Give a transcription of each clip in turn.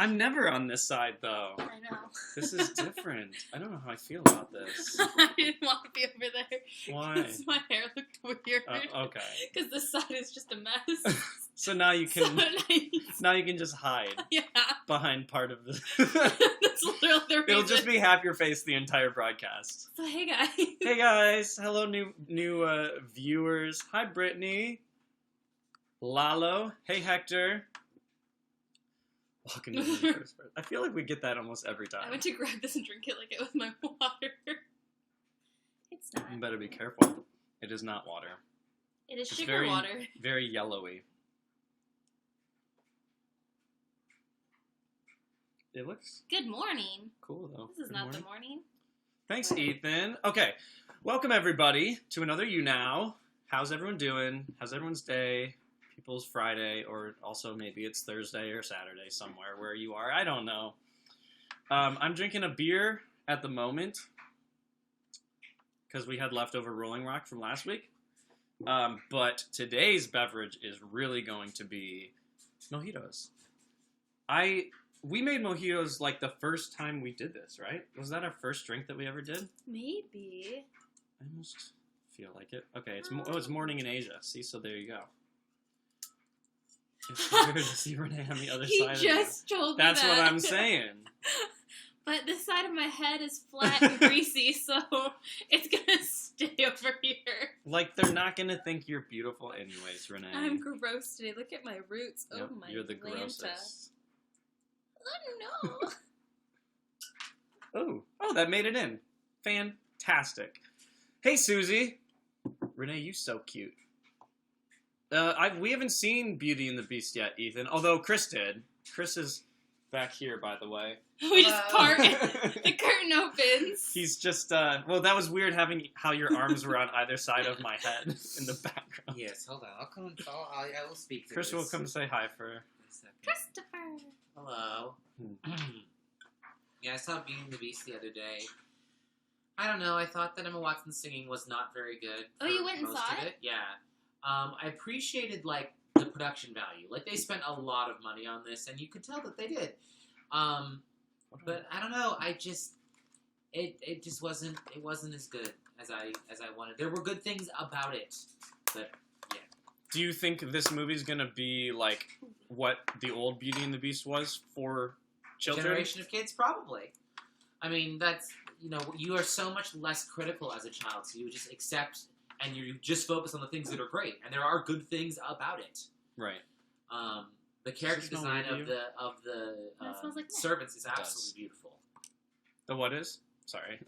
I'm never on this side, though. I know. This is different. I don't know how I feel about this. I didn't want to be over there. Why? Because my hair looked weird. Okay. Because this side is just a mess. So now you can now you can just hide Yeah. behind part of the. That's literally the reason. It'll just be half your face the entire broadcast. So hey guys. Hey guys, hello new viewers. Hi Brittany, Lalo. Hey Hector. Welcome to the first part. I feel like we get that almost every time. I went to grab this and drink it like it was my water. It's not. You better be careful. It is not water. It is It's sugar very, water. very yellowy. It looks Good morning. cool though. This is Good not morning. the morning. Thanks, Ethan. Okay, welcome everybody to another YouNow. How's everyone doing? How's everyone's day? People's Friday, or also maybe it's Thursday or Saturday somewhere where you are. I don't know. I'm drinking a beer at the moment because we had leftover Rolling Rock from last week. But today's beverage is really going to be mojitos. We made mojitos like the first time we did this, right? Was that our first drink that we ever did? Maybe. I almost feel like it. Okay, it's morning in Asia. See, so there you go. It's weird to see Renee on the other side of He just told me That's that. what I'm saying. But this side of my head is flat and greasy, so it's gonna stay over here. Like, they're not going to think you're beautiful anyways, Renee. I'm gross today. Look at my roots. Yep, Oh my you're the Lanta. grossest. Oh no. Oh, that made it in. Fantastic. Hey, Susie. Renee, you so cute. We haven't seen Beauty and the Beast yet, Ethan. Although Chris did. Chris is back here, by the way. We just part. The curtain opens. He's just, well, that was weird having how your arms were on either side of my head in the background. Yes, hold on. I'll come and I will speak to Chris this. will come say hi for In a second. Christopher. Hello. Yeah, I saw Beauty and the Beast the other day. I don't know. I thought that Emma Watson's singing was not very good. Oh, you went and most saw of it? Yeah. I appreciated, like, the production value. Like, they spent a lot of money on this, and you could tell that they did. But I don't know. It just wasn't as good as I wanted. There were good things about it, but yeah. Do you think this movie's gonna be like what the old Beauty and the Beast was for children? Generation of kids, probably. I mean, that's, you are so much less critical as a child, so you just accept and you just focus on the things that are great, and there are good things about it. Right. The character smell design weird to of the That smells like mint. servants is does. absolutely beautiful. The what is? Sorry.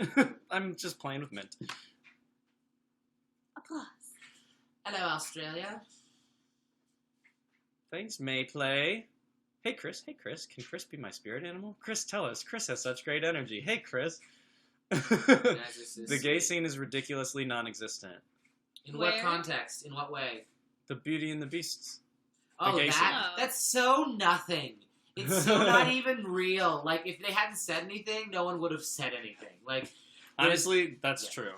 I'm just playing with mint. Applause. Hello, Australia. Thanks, Mayplay. Hey, Chris. Hey, Chris. Can Chris be my spirit animal? Chris, tell us. Chris has such great energy. Hey, Chris. The gay scene is ridiculously non-existent. In Where? what context? In what way? The Beauty and the Beasts. Oh, gay that's so nothing. It's so not even real. Like, if they hadn't said anything, no one would have said anything. Like, Honestly, that's yeah. true.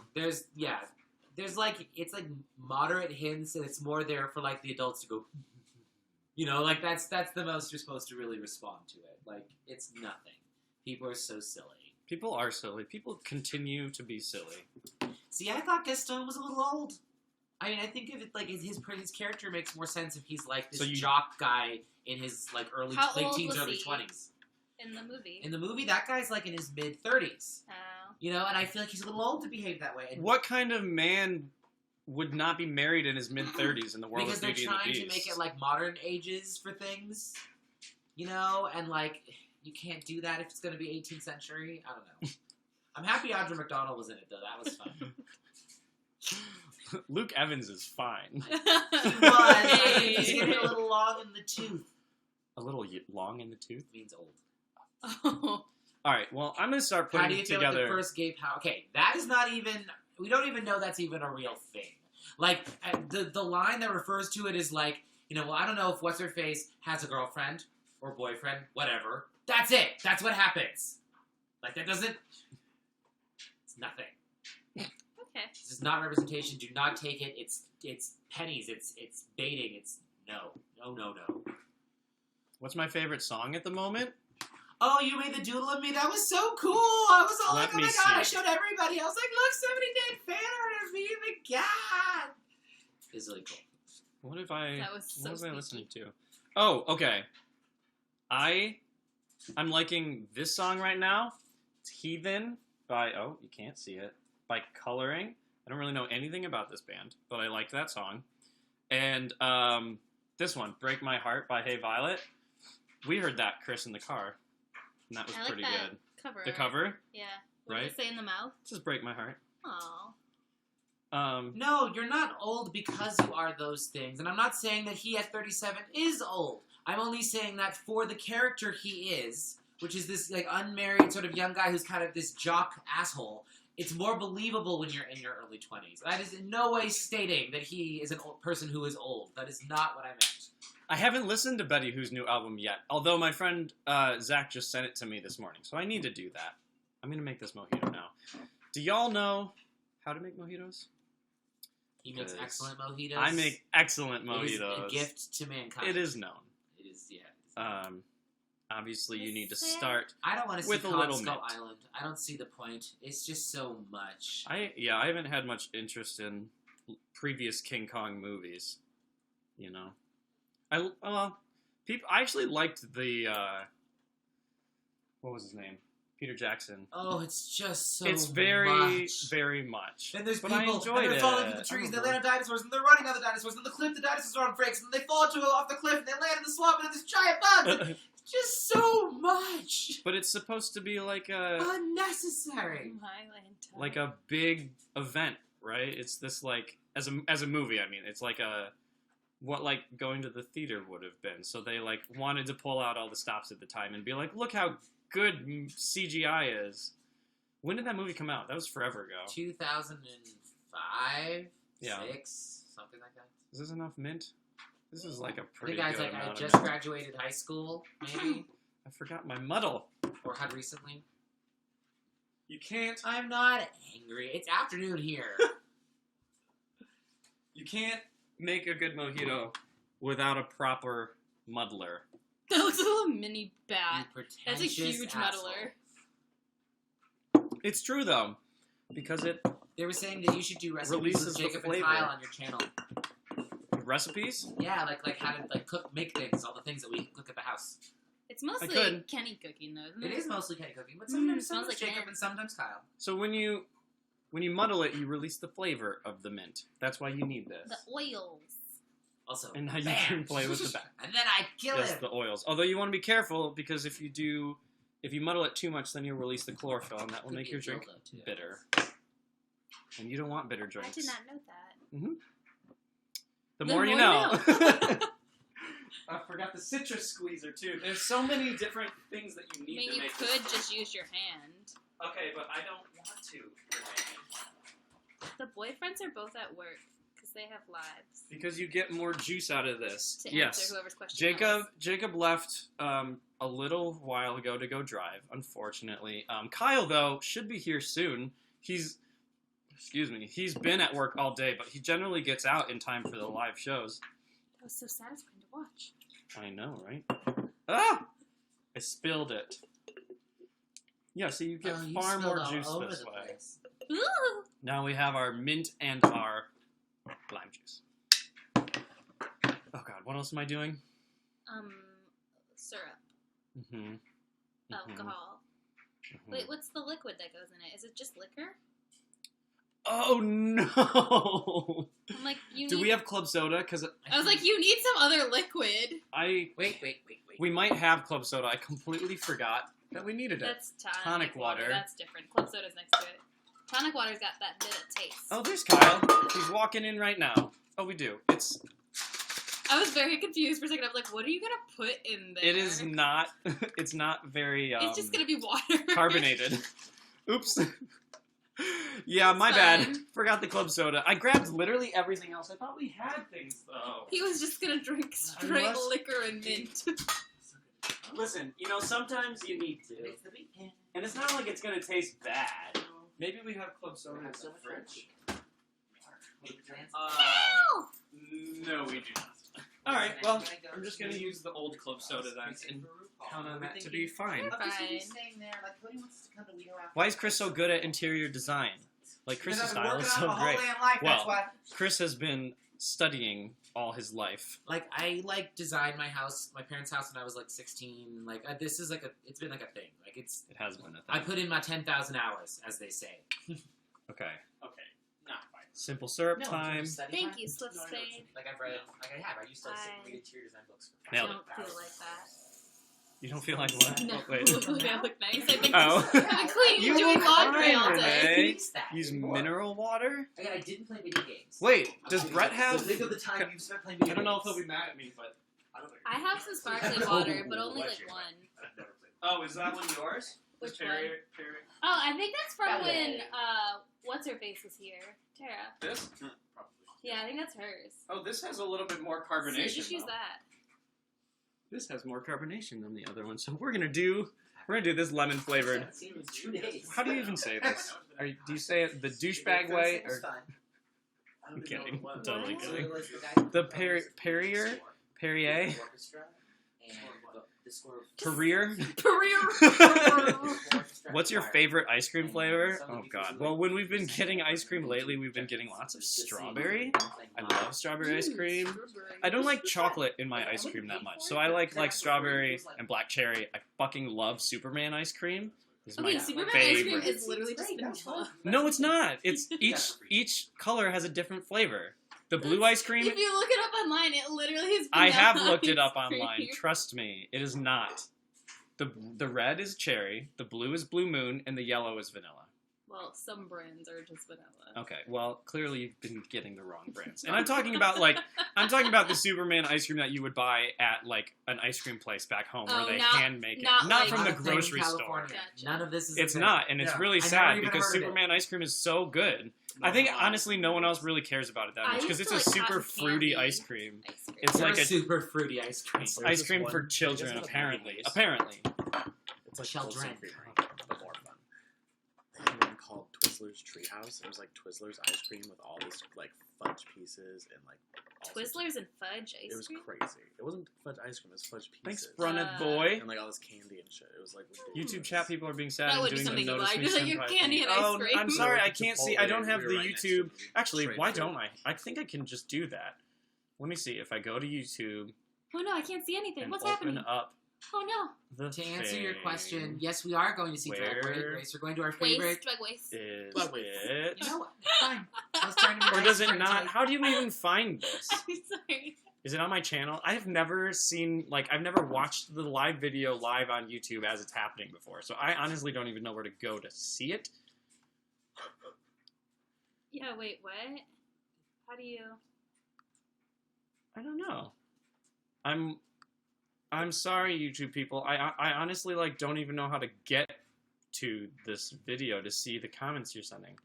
There's like, it's like moderate hints, and it's more there for like the adults to go, like that's the most you're supposed to really respond to it. Like, it's nothing. People are so silly. People are silly. People continue to be silly. See, I thought Gaston was a little old. I mean, I think of it like his character makes more sense if he's like this jock guy in his like How late old teens, was early he? 20s. In the movie. In the movie, that guy's like in his mid-30s. Oh. And I feel like he's a little old to behave that way. And What kind of man would not be married in his mid-30s in the world because of they're Beauty and the trying Beast? to make it like modern ages for things, and like you can't do that if it's going to be 18th century. I don't know. I'm happy Audra McDonald was in it though. That was fun. Luke Evans is fine. But he's getting a little long in the tooth. A little long in the tooth? Means old. Oh. All right, well, I'm going to start How do putting you feel together... like the first gay power? Okay, that is not even... We don't even know that's even a real thing. Like, the line that refers to it is like, well, I don't know if What's-Her-Face has a girlfriend or boyfriend, whatever. That's it. That's what happens. Like, that doesn't... It's nothing. Okay. This is not representation. Do not take it. It's pennies. It's baiting. It's no. What's my favorite song at the moment? Oh, you made the doodle of me? That was so cool. I was all Let like, oh me my god, I see. showed everybody. I was like, look, somebody did fan art of me and the cat. It's really cool. What if I... That was so what was I sneaky. listening to? Oh, okay. I'm liking this song right now. It's Heathen by... Oh, you can't see it. By Coloring. I don't really know anything about this band, but I like that song. And this one, Break My Heart by Hey Violet. We heard that, Chris, in the car. And that was I like pretty that good. cover. The cover? Yeah. What Right? did it say in the mouth? Just Break My Heart. Aww. No, you're not old because you are those things. And I'm not saying that he at 37 is old. I'm only saying that for the character he is, which is this like unmarried sort of young guy who's kind of this jock asshole, it's more believable when you're in your early 20s. That is in no way stating that he is an old person who is old. That is not what I meant. I haven't listened to Betty Who's new album yet, although my friend Zach just sent it to me this morning, so I need to do that. I'm going to make this mojito now. Do y'all know how to make mojitos? He makes Because excellent mojitos. I make excellent It is mojitos. a gift to mankind. It is known. It is, yeah. Obviously, you need to Is it? start. I don't want to see With a Kong little Skull mint. Island. I don't see the point. It's just so much. I haven't had much interest in previous King Kong movies. You know, I actually liked the what was his name? Peter Jackson. Oh, it's just so It's very, much. very much. And there's but people, I enjoyed and they're it. falling through the trees, and they land on dinosaurs, and they're running on the dinosaurs, and the cliff, the dinosaurs are on breaks, and they fall off the cliff, and they land in the swamp, and there's giant bugs. It's just so much. But it's supposed to be like a Unnecessary. like a big event, right? It's this like as a movie. I mean, it's like what like going to the theater would have been. So they like wanted to pull out all the stops at the time and be like, look how good CGI is. When did that movie come out? That was forever ago. 2005, Yeah. 6, something like that. Is this enough mint? This is like a I pretty think I was good like, I amount just of mint. graduated high school, maybe, I forgot my muddle. or had recently. You can't. I'm not angry. It's afternoon here. You can't make a good mojito without a proper muddler. That looks a little mini You bat. That's a pretentious huge asshole. muddler. It's true though, because it They were saying that you should do recipes Releases with the Jacob and flavor. Kyle on your channel. recipes. Yeah, like how to like make things, all the things that we cook at the house. It's mostly could. Kenny cooking, though, isn't it? It is mostly Kenny cooking, but sometimes smells like Jacob mint. and sometimes Kyle. So when you muddle it, you release the flavor of the mint. That's why you need this. The oils. Also, And now you bam! can play with the back. And then I kill Yes, him. the oils. Although you want to be careful because if you muddle it too much, then you'll release the chlorophyll, and that will Could make be your a drink dildo, too. bitter. And you don't want bitter drinks. I did not know that. The The more you more you know. know. I forgot the citrus squeezer too. There's so many different things that you I need mean, to you make. could just use your hand. Okay, but I don't want to. The boyfriends are both at work because they have lives. Because you get more juice out of this. To Yes. answer whoever's question. Jacob left a little while ago to go drive, unfortunately. Kyle, though, should be here soon. He's been at work all day, but he generally gets out in time for the live shows. That was so satisfying to watch. I know, right? Ah! I spilled it. Yeah, so you get You far spilled more all juice over this the way. place. Ooh! Now we have our mint and our lime juice. Oh god, what else am I doing? Syrup, Mm-hmm. alcohol. Wait, what's the liquid that goes in it? Is it just liquor? Oh no! I'm like, Do we have club soda? Because I was like, you need some other liquid. Wait. we might have club soda. I completely forgot that we needed it. That's Tonic water. That's different. Club soda's next to it. Tonic water's got that bit of taste. Oh, there's Kyle. He's walking in right now. Oh, we do. I was very confused for a second. I was like, what are you gonna put in there? It is not. It's not very. It's just gonna be water. Carbonated. Oops. Yeah, It's my bad. fine. Forgot the club soda. I grabbed literally everything else. I thought we had things though. He was just gonna drink straight Unless- liquor and mint. Listen, sometimes you need to, and it's not like it's gonna taste bad. Maybe we have club soda in the fridge. Oh! No, we do not. All right, well, I'm just gonna use the old club soda then and count on that to be fine. Fine. Why is Chris so good at interior design? Like, Chris's style is so my great. whole damn life, Well, that's why. Chris has been studying all his life. Like, I, like, designed my house, my parents' house when I was, like, 16. Like, this is, like, it's been, like, a thing. Like, It has been a thing. I put in my 10,000 hours, as they say. Okay. Okay, not quite. Simple syrup time. Thank you, Swift Spade. Like, I've read, like, I have. I used to I read interior design books for Nailed I it. don't feel like that. You don't feel like what? No, Oh, wait. they look nice. I think Oh. I'm clean You doing look laundry fine, all Renee. day. Use that Use anymore. mineral water? Again, I didn't play video games. Wait, I'm does kidding. Brett have... So think of the time you spent playing I video don't know if games. he'll be mad at me, but... I have some sparkling water, but only like one. I've never played. Oh, is that one yours? Which Perrier, one? Perrier. Oh, I think that's from That when way. what's her face was here, Tara. This? Probably. Yeah, I think that's hers. Oh, this has a little bit more So carbonation. just use though. that. This has more carbonation than the other one, so we're gonna do this lemon flavored. Haven't seen him in 2 days. How do you even say this? Do you say it the douchebag way or? It's fine. I'm kidding. What? Totally What? kidding. So, like, guy- The Perrier, Perrier, Orchestra and the score of- Perrier. Career. What's your favorite ice cream flavor? Oh God. Well, when we've been getting ice cream lately, we've been getting lots of strawberry. I love strawberry ice cream. I don't like chocolate in my ice cream that much, so I like strawberry and black cherry. I fucking love Superman ice cream. This is Okay, my Superman ice cream favorite. is literally just vanilla. No, it's not. It's each color has a different flavor. The blue ice cream. If you look it up online, it literally is I vanilla have looked it ice up online. cream. Trust me, it is not. The red is cherry, the blue is Blue Moon, and the yellow is vanilla. Well, some brands are just vanilla. Okay, well, clearly you've been getting the wrong brands. And I'm talking about the Superman ice cream that you would buy at like an ice cream place back home where Oh, they not- hand make it. not Not like- from the Not a thing in grocery store. California. Gotcha. None of this is. It's a thing. not, and it's Yeah. really I never sad even because heard of it. Superman ice cream is so good. I think honestly no one else really cares about it that I much because used it's to a like super cotton fruity candy. ice cream. Ice cream. It's like a super fruity ice cream. it's There's ice this cream one- for I children guess it's apparently. not Apparently. It's like Children. Wholesome Creamery, but more fun. They had one called Twizzlers Treehouse. It was like Twizzlers ice cream with all these like fudge pieces and like all sorts of- Twizzlers and fudge ice It was cream. crazy. It wasn't fudge ice cream. It was fudge Thanks, pieces. Brunnett boy. And like all this candy and shit. It was like ridiculous. YouTube chat people are being sad That and would be doing the something you notice like. me Just like your senpai candy thing. and ice Oh, cream. I'm sorry, I Chipotle, can't see. I don't have we the were right next to YouTube. it. Actually, Straight why through. don't I? I think I can just do that. Let me see if I go to YouTube Oh no, I can't see anything. and What's open happening? up Oh no. the To answer your thing. question, yes, we are going to see Drag Where Race. We're going to our favorite. Waist, drug waist. Is But wait. it? You know what? It's fine. I was trying to be Or nice does it for not? you. How do you even find this? I'm sorry. Is it on my channel? I have never seen, like, I've never watched the live video live on YouTube as it's happening before. So I honestly don't even know where to go to see it. Yeah, wait, what? How do you... I don't know. I'm sorry, YouTube people. I honestly, like, don't even know how to get to this video to see the comments you're sending.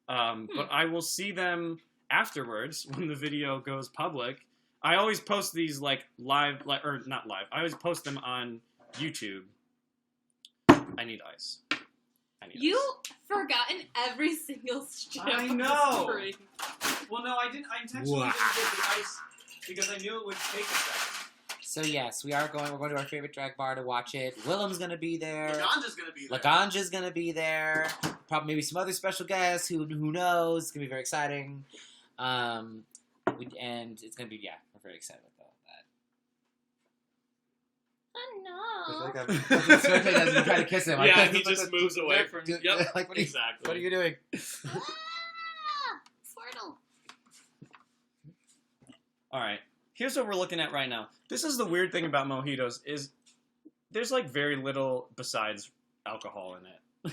But I will see them afterwards when the video goes public. I always post these, like, live, like, or not live. I always post them on YouTube. I need ice. I need You ice. forgotten every single strip I of know. string. Well, no, I didn't. I intentionally Wow. didn't get the ice because I knew it would take a second. So yes, we're going to our favorite drag bar to watch it. Willem's gonna be there. Laganja's gonna be there. Laganja's gonna be there. Probably maybe some other special guests. Who knows? It's gonna be very exciting. And it's gonna be we're very excited about Oh no. that. Serpent does he try to kiss him. Like, Yeah, he just moves away from. Dude, Yep, like, what exactly. are you doing? Ah, Squirtle. All right. Here's what we're looking at right now. This is the weird thing about mojitos is there's like very little besides alcohol in it.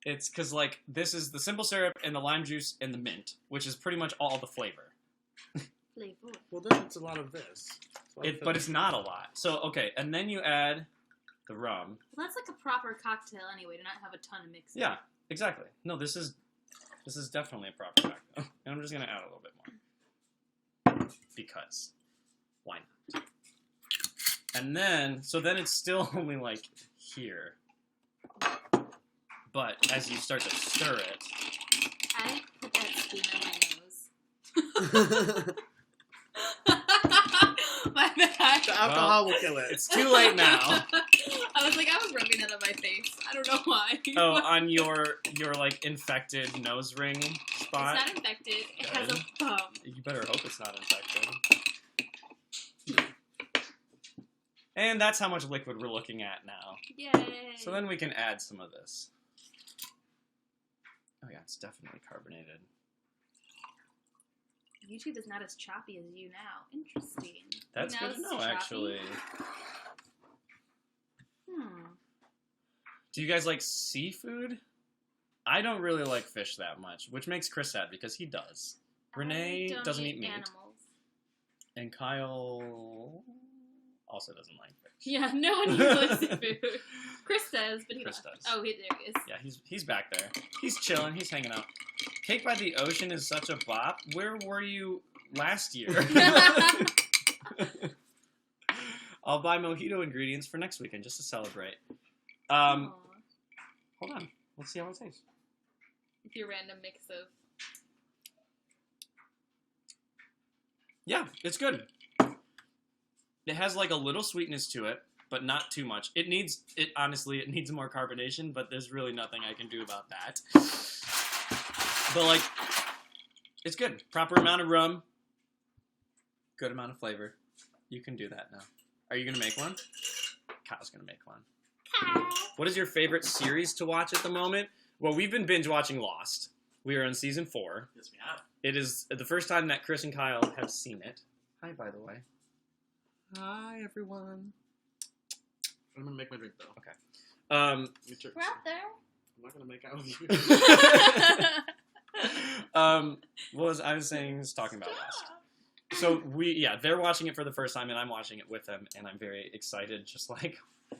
It's because like this is the simple syrup and the lime juice and the mint, which is pretty much all the flavor. Flavor. Well, then it's a lot of this. But it's not a lot. So okay, and then you add the rum. Well, that's like a proper cocktail anyway, to not have a ton of mixing. Yeah, exactly. No, this is definitely a proper cocktail. And I'm just gonna add a little bit more. Because why not? And then then it's still only like here. But as you start to stir it, I put that spoon on my nose. My bad. The alcohol will kill it. It's too late now. I was like, I was rubbing it on my face. I don't know why. Oh, on your like infected nose ring spot. It's not infected. It has a bump. You better hope it's not infected. And that's how much liquid we're looking at now. Yay. So then we can add some of this. Oh yeah, it's definitely carbonated. YouTube is not as choppy as YouNow. Interesting. That's good to know, choppy? actually. Hmm. Do you guys like seafood? I don't really like fish that much, which makes Chris sad because he does. Renee I don't doesn't eat meat. Animals. And Kyle also doesn't like fish. Yeah, no one here likes seafood. Chris does, but he Chris does. does. Oh, there he is. Yeah, he's back there. He's chilling. He's hanging out. Cake by the Ocean is such a bop. Where were you last year? I'll buy mojito ingredients for next weekend just to celebrate. Aw. Hold on. Let's see how it tastes. With your random mix of... Yeah, it's good. It has like a little sweetness to it, but not too much. Honestly, it needs more carbonation, but there's really nothing I can do about that. But like, it's good. Proper amount of rum. Good amount of flavor. You can do that now. Are you going to make one? Kyle's going to make one. What is your favorite series to watch at the moment? Well, we've been binge watching Lost. We are on season 4. Yes, we have. It is the first time that Chris and Kyle have seen it. Hi, by the way. Hi, everyone. I'm gonna make my drink though. Okay. We're out there. I'm not gonna make out with you. What was I was saying? I was talking about Lost. So they're watching it for the first time, and I'm watching it with them, and I'm very excited, just like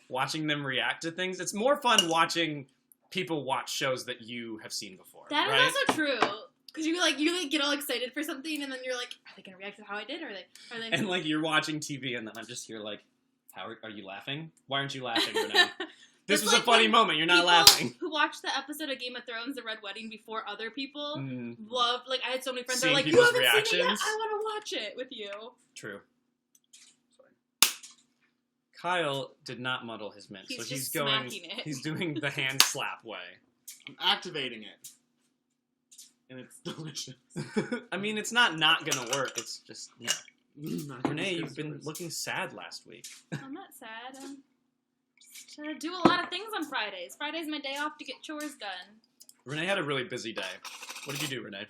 watching them react to things. It's more fun watching people watch shows that you have seen before. That is right? also true. Because you get all excited for something, and then you're like, are they going to react to how I did? Or are they... And like you're watching TV, and then I'm just here like, how are you laughing? Why aren't you laughing, Renee? This was like a funny moment. You're not laughing. People who watched the episode of Game of Thrones, The Red Wedding, before other people loved. Like I had so many friends that were like, you haven't seen it yet. I want to watch it with you. True. Sorry. Kyle did not muddle his mint, so he's going. He's doing the hand slap way. I'm activating it. And it's delicious. I mean, it's not gonna work. It's just, no. Renee, you've been worse. looking sad last week. I'm not sad. I'm just trying to do a lot of things on Fridays. Friday's my day off to get chores done. Renee had a really busy day. What did you do, Renee?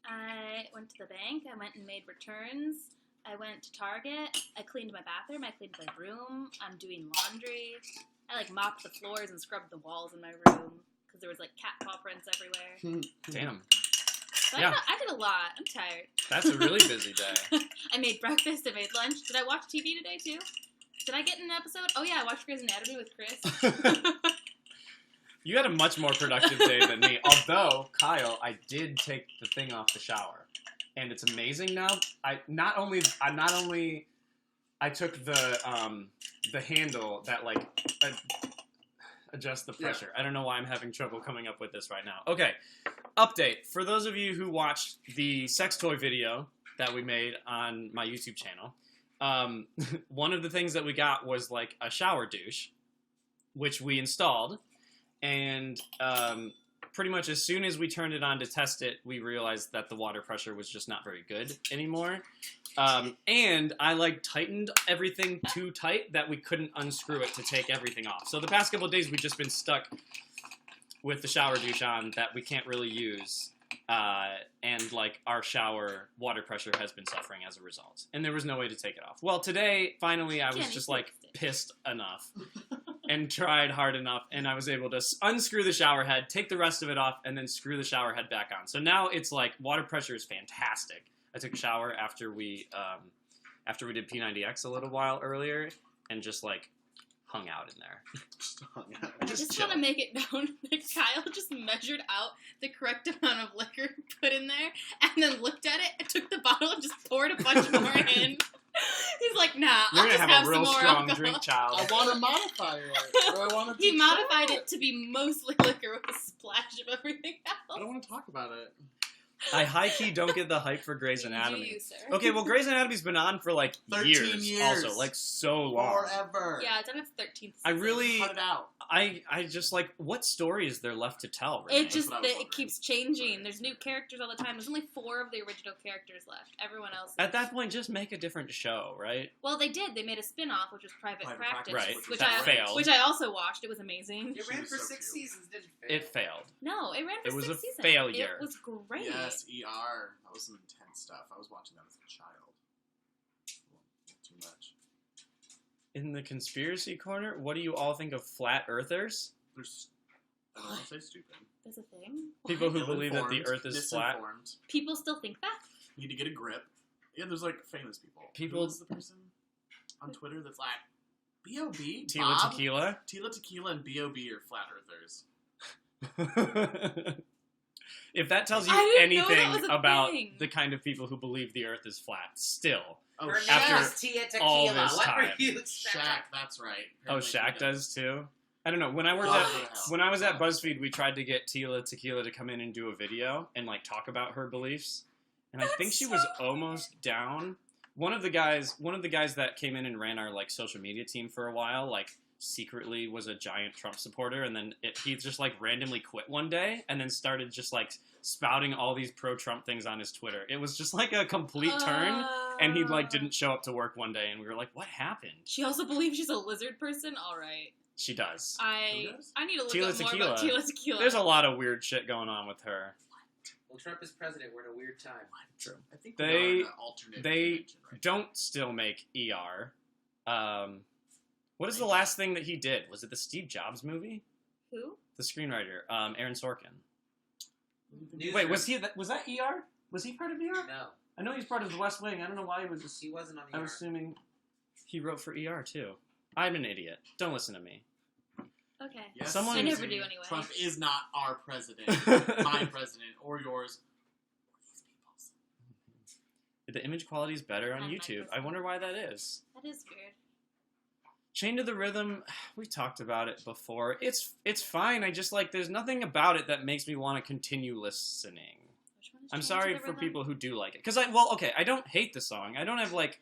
I went to the bank. I went and made returns. I went to Target. I cleaned my bathroom. I cleaned my room. I'm doing laundry. I mopped the floors and scrubbed the walls in my room because there was cat paw prints everywhere. Damn. So I did a lot. I'm tired. That's a really busy day. I made breakfast. I made lunch. Did I watch TV today, too? Did I get in an episode? Oh, yeah, I watched Grey's Anatomy with Chris. You had a much more productive day than me. Although, Kyle, I did take the thing off the shower. And it's amazing now. I took the handle that, adjust the pressure. Yeah. I don't know why I'm having trouble coming up with this right now. Okay, update. For those of you who watched the sex toy video that we made on my YouTube channel, one of the things that we got was a shower douche, which we installed, and pretty much as soon as we turned it on to test it, we realized that the water pressure was just not very good anymore. And I tightened everything too tight that we couldn't unscrew it to take everything off. So the past couple of days we've just been stuck with the shower douche on that we can't really use. And our shower water pressure has been suffering as a result. And there was no way to take it off. Well, today, finally, I was just pissed enough and tried hard enough. And I was able to unscrew the shower head, take the rest of it off, and then screw the shower head back on. So now it's water pressure is fantastic. I took a shower after we did P90X a little while earlier and just hung out in there. I just want to make it known that Kyle just measured out the correct amount of liquor put in there and then looked at it and took the bottle and just poured a bunch more in. He's like, nah, You're I'll just gonna have a real strong alcohol. drink, child. I want to modify it. Or I want to He modified it to be mostly liquor with a splash of everything else. I don't want to talk about it. I high-key don't get the hype for Grey's Do Anatomy. you, sir? Okay, well, Grey's Anatomy's been on for, like, 13 years. Also, like, so long. Forever. Yeah, it's on its 13th season. I really... Cut it out. I just, like, what story is there left to tell, Renee? It just what I was it wondering. keeps changing. There's new characters all the time. There's only 4 of the original characters left. Everyone else. At that point, just make a different show, right? Well, they did. They made a spin-off, which was Private Practice, Right, which that I failed. which I also watched. It was amazing. It She ran was for so 6 cute. seasons, didn't It failed. No, it ran for It was 6 a seasons. failure. It was great. Yes, ER. That was some intense stuff. I was watching that as a child. Too much. In the conspiracy corner, what do you all think of flat earthers? There's. I don't want to say stupid. There's a thing. People who What? believe that the Ill-informed, Earth is flat. misinformed. People still think that. You need to get a grip. Yeah, there's like famous people. People- Who is the person on Twitter that's like B.O.B. Tila Bob? Tequila. Tila Tequila and B.O.B. are flat earthers. If that tells you I didn't know that anything was a about thing. the kind of people who believe the Earth is flat, still. Oh, Her name After is Tia Tequila. all this What time. were you Shaq, expecting? that's right. Oh, Apparently Shaq he does too. I don't know. When I worked What? at when I was at BuzzFeed, we tried to get Tila Tequila to come in and do a video and like talk about her beliefs, and I think she was almost down. One of the guys that came in and ran our like social media team for a while, like secretly was a giant Trump supporter, and then he just like randomly quit one day and then started just like spouting all these pro-Trump things on his Twitter. It was just like a complete turn, and he like didn't show up to work one day, and we were like, "What happened?" She also believes she's a lizard person. All right. She does. Who does? I need to look Tila up more about Tequila. Tila Tequila. There's a lot of weird shit going on with her. Well, Trump is president. We're in a weird time. True. I think They- we are in an alternate dimension right Don't still make ER. What is the last thing that he did? Was it the Steve Jobs movie? Who? The screenwriter, Aaron Sorkin. Newsroom. Wait, was that ER? Was he part of ER? No, I know he's part of The West Wing. I don't know why he was just. he wasn't on the I was ER. assuming he wrote for ER too. I'm an idiot. Don't listen to me. Okay. Yes, Someone- I never Susan, do anyway. Trump is not our president, my president, or yours. The image quality is better on On YouTube. I Microsoft. wonder why that is. That is weird. Chain to the Rhythm, we talked about it before. It's fine. I just like there's nothing about it that makes me want to continue listening. Which one is I'm Chained to sorry the for Rhythm? people who do like it. Because I don't hate the song. I don't have like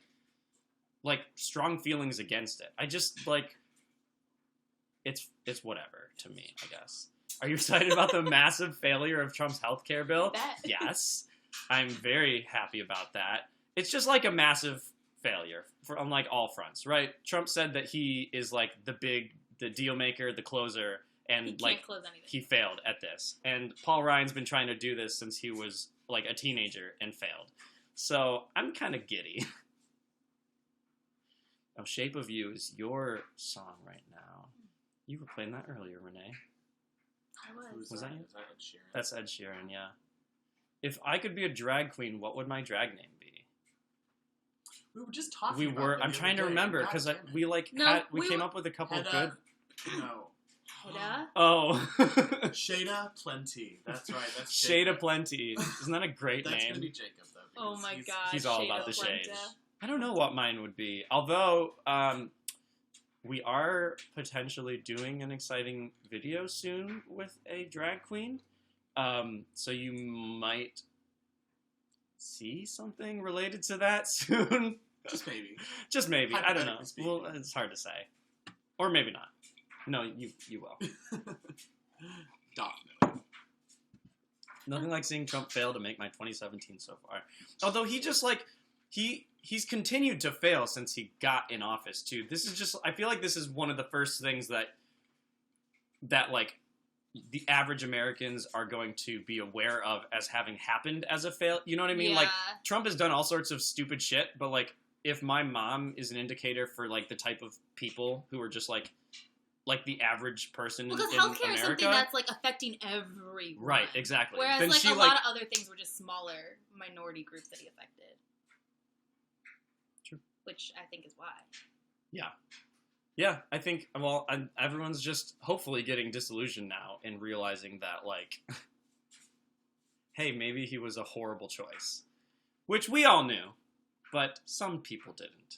strong feelings against it. I just like it's whatever to me, I guess. Are you excited about the massive failure of Trump's healthcare bill? Bet. Yes. I'm very happy about that. It's just like a massive failure on like all fronts, right? Trump said that he is like the deal maker, the closer, and He can't like close anything. he failed at this. And Paul Ryan's been trying to do this since he was like a teenager and failed. So I'm kind of giddy. Oh, Shape of You is your song right now. You were playing that earlier, Renee. I Who's Was that you? Is that Ed Sheeran? That's Ed Sheeran, yeah. If I could be a drag queen, what would my drag name be? We were just talking. We about were. that I'm the trying to other day. remember God because damn it. we like No, we we came were- up with a couple Hedda, good. No. Hedda? Oh, Shada Plenty. That's right. That's Shade Jacob. of Plenty. Isn't that a great That's name? gonna be Jacob though. Oh because my he's- god. he's all Shade about of the shade. Plenta. I don't know what mine would be. Although we are potentially doing an exciting video soon with a drag queen. So you might see something related to that soon. Just maybe. Just maybe. I don't know. Hypothetically speaking. Well, it's hard to say. Or maybe not. No, you will. Definitely. Nothing like seeing Trump fail to make my 2017 so far. Although he just like he's continued to fail since he got in office too. This is just I feel like this is one of the first things that like the average Americans are going to be aware of as having happened as a fail. You know what I mean? Yeah. Like Trump has done all sorts of stupid shit, but like if my mom is an indicator for like the type of people who are just like the average person Well, in because healthcare America. is something that's like affecting everyone. Right, exactly. Whereas Then like she, a lot of other things were just smaller minority groups that he affected. True. Which I think is why. Yeah, I think, well, everyone's just hopefully getting disillusioned now and realizing that, like, hey, maybe he was a horrible choice. Which we all knew, but some people didn't.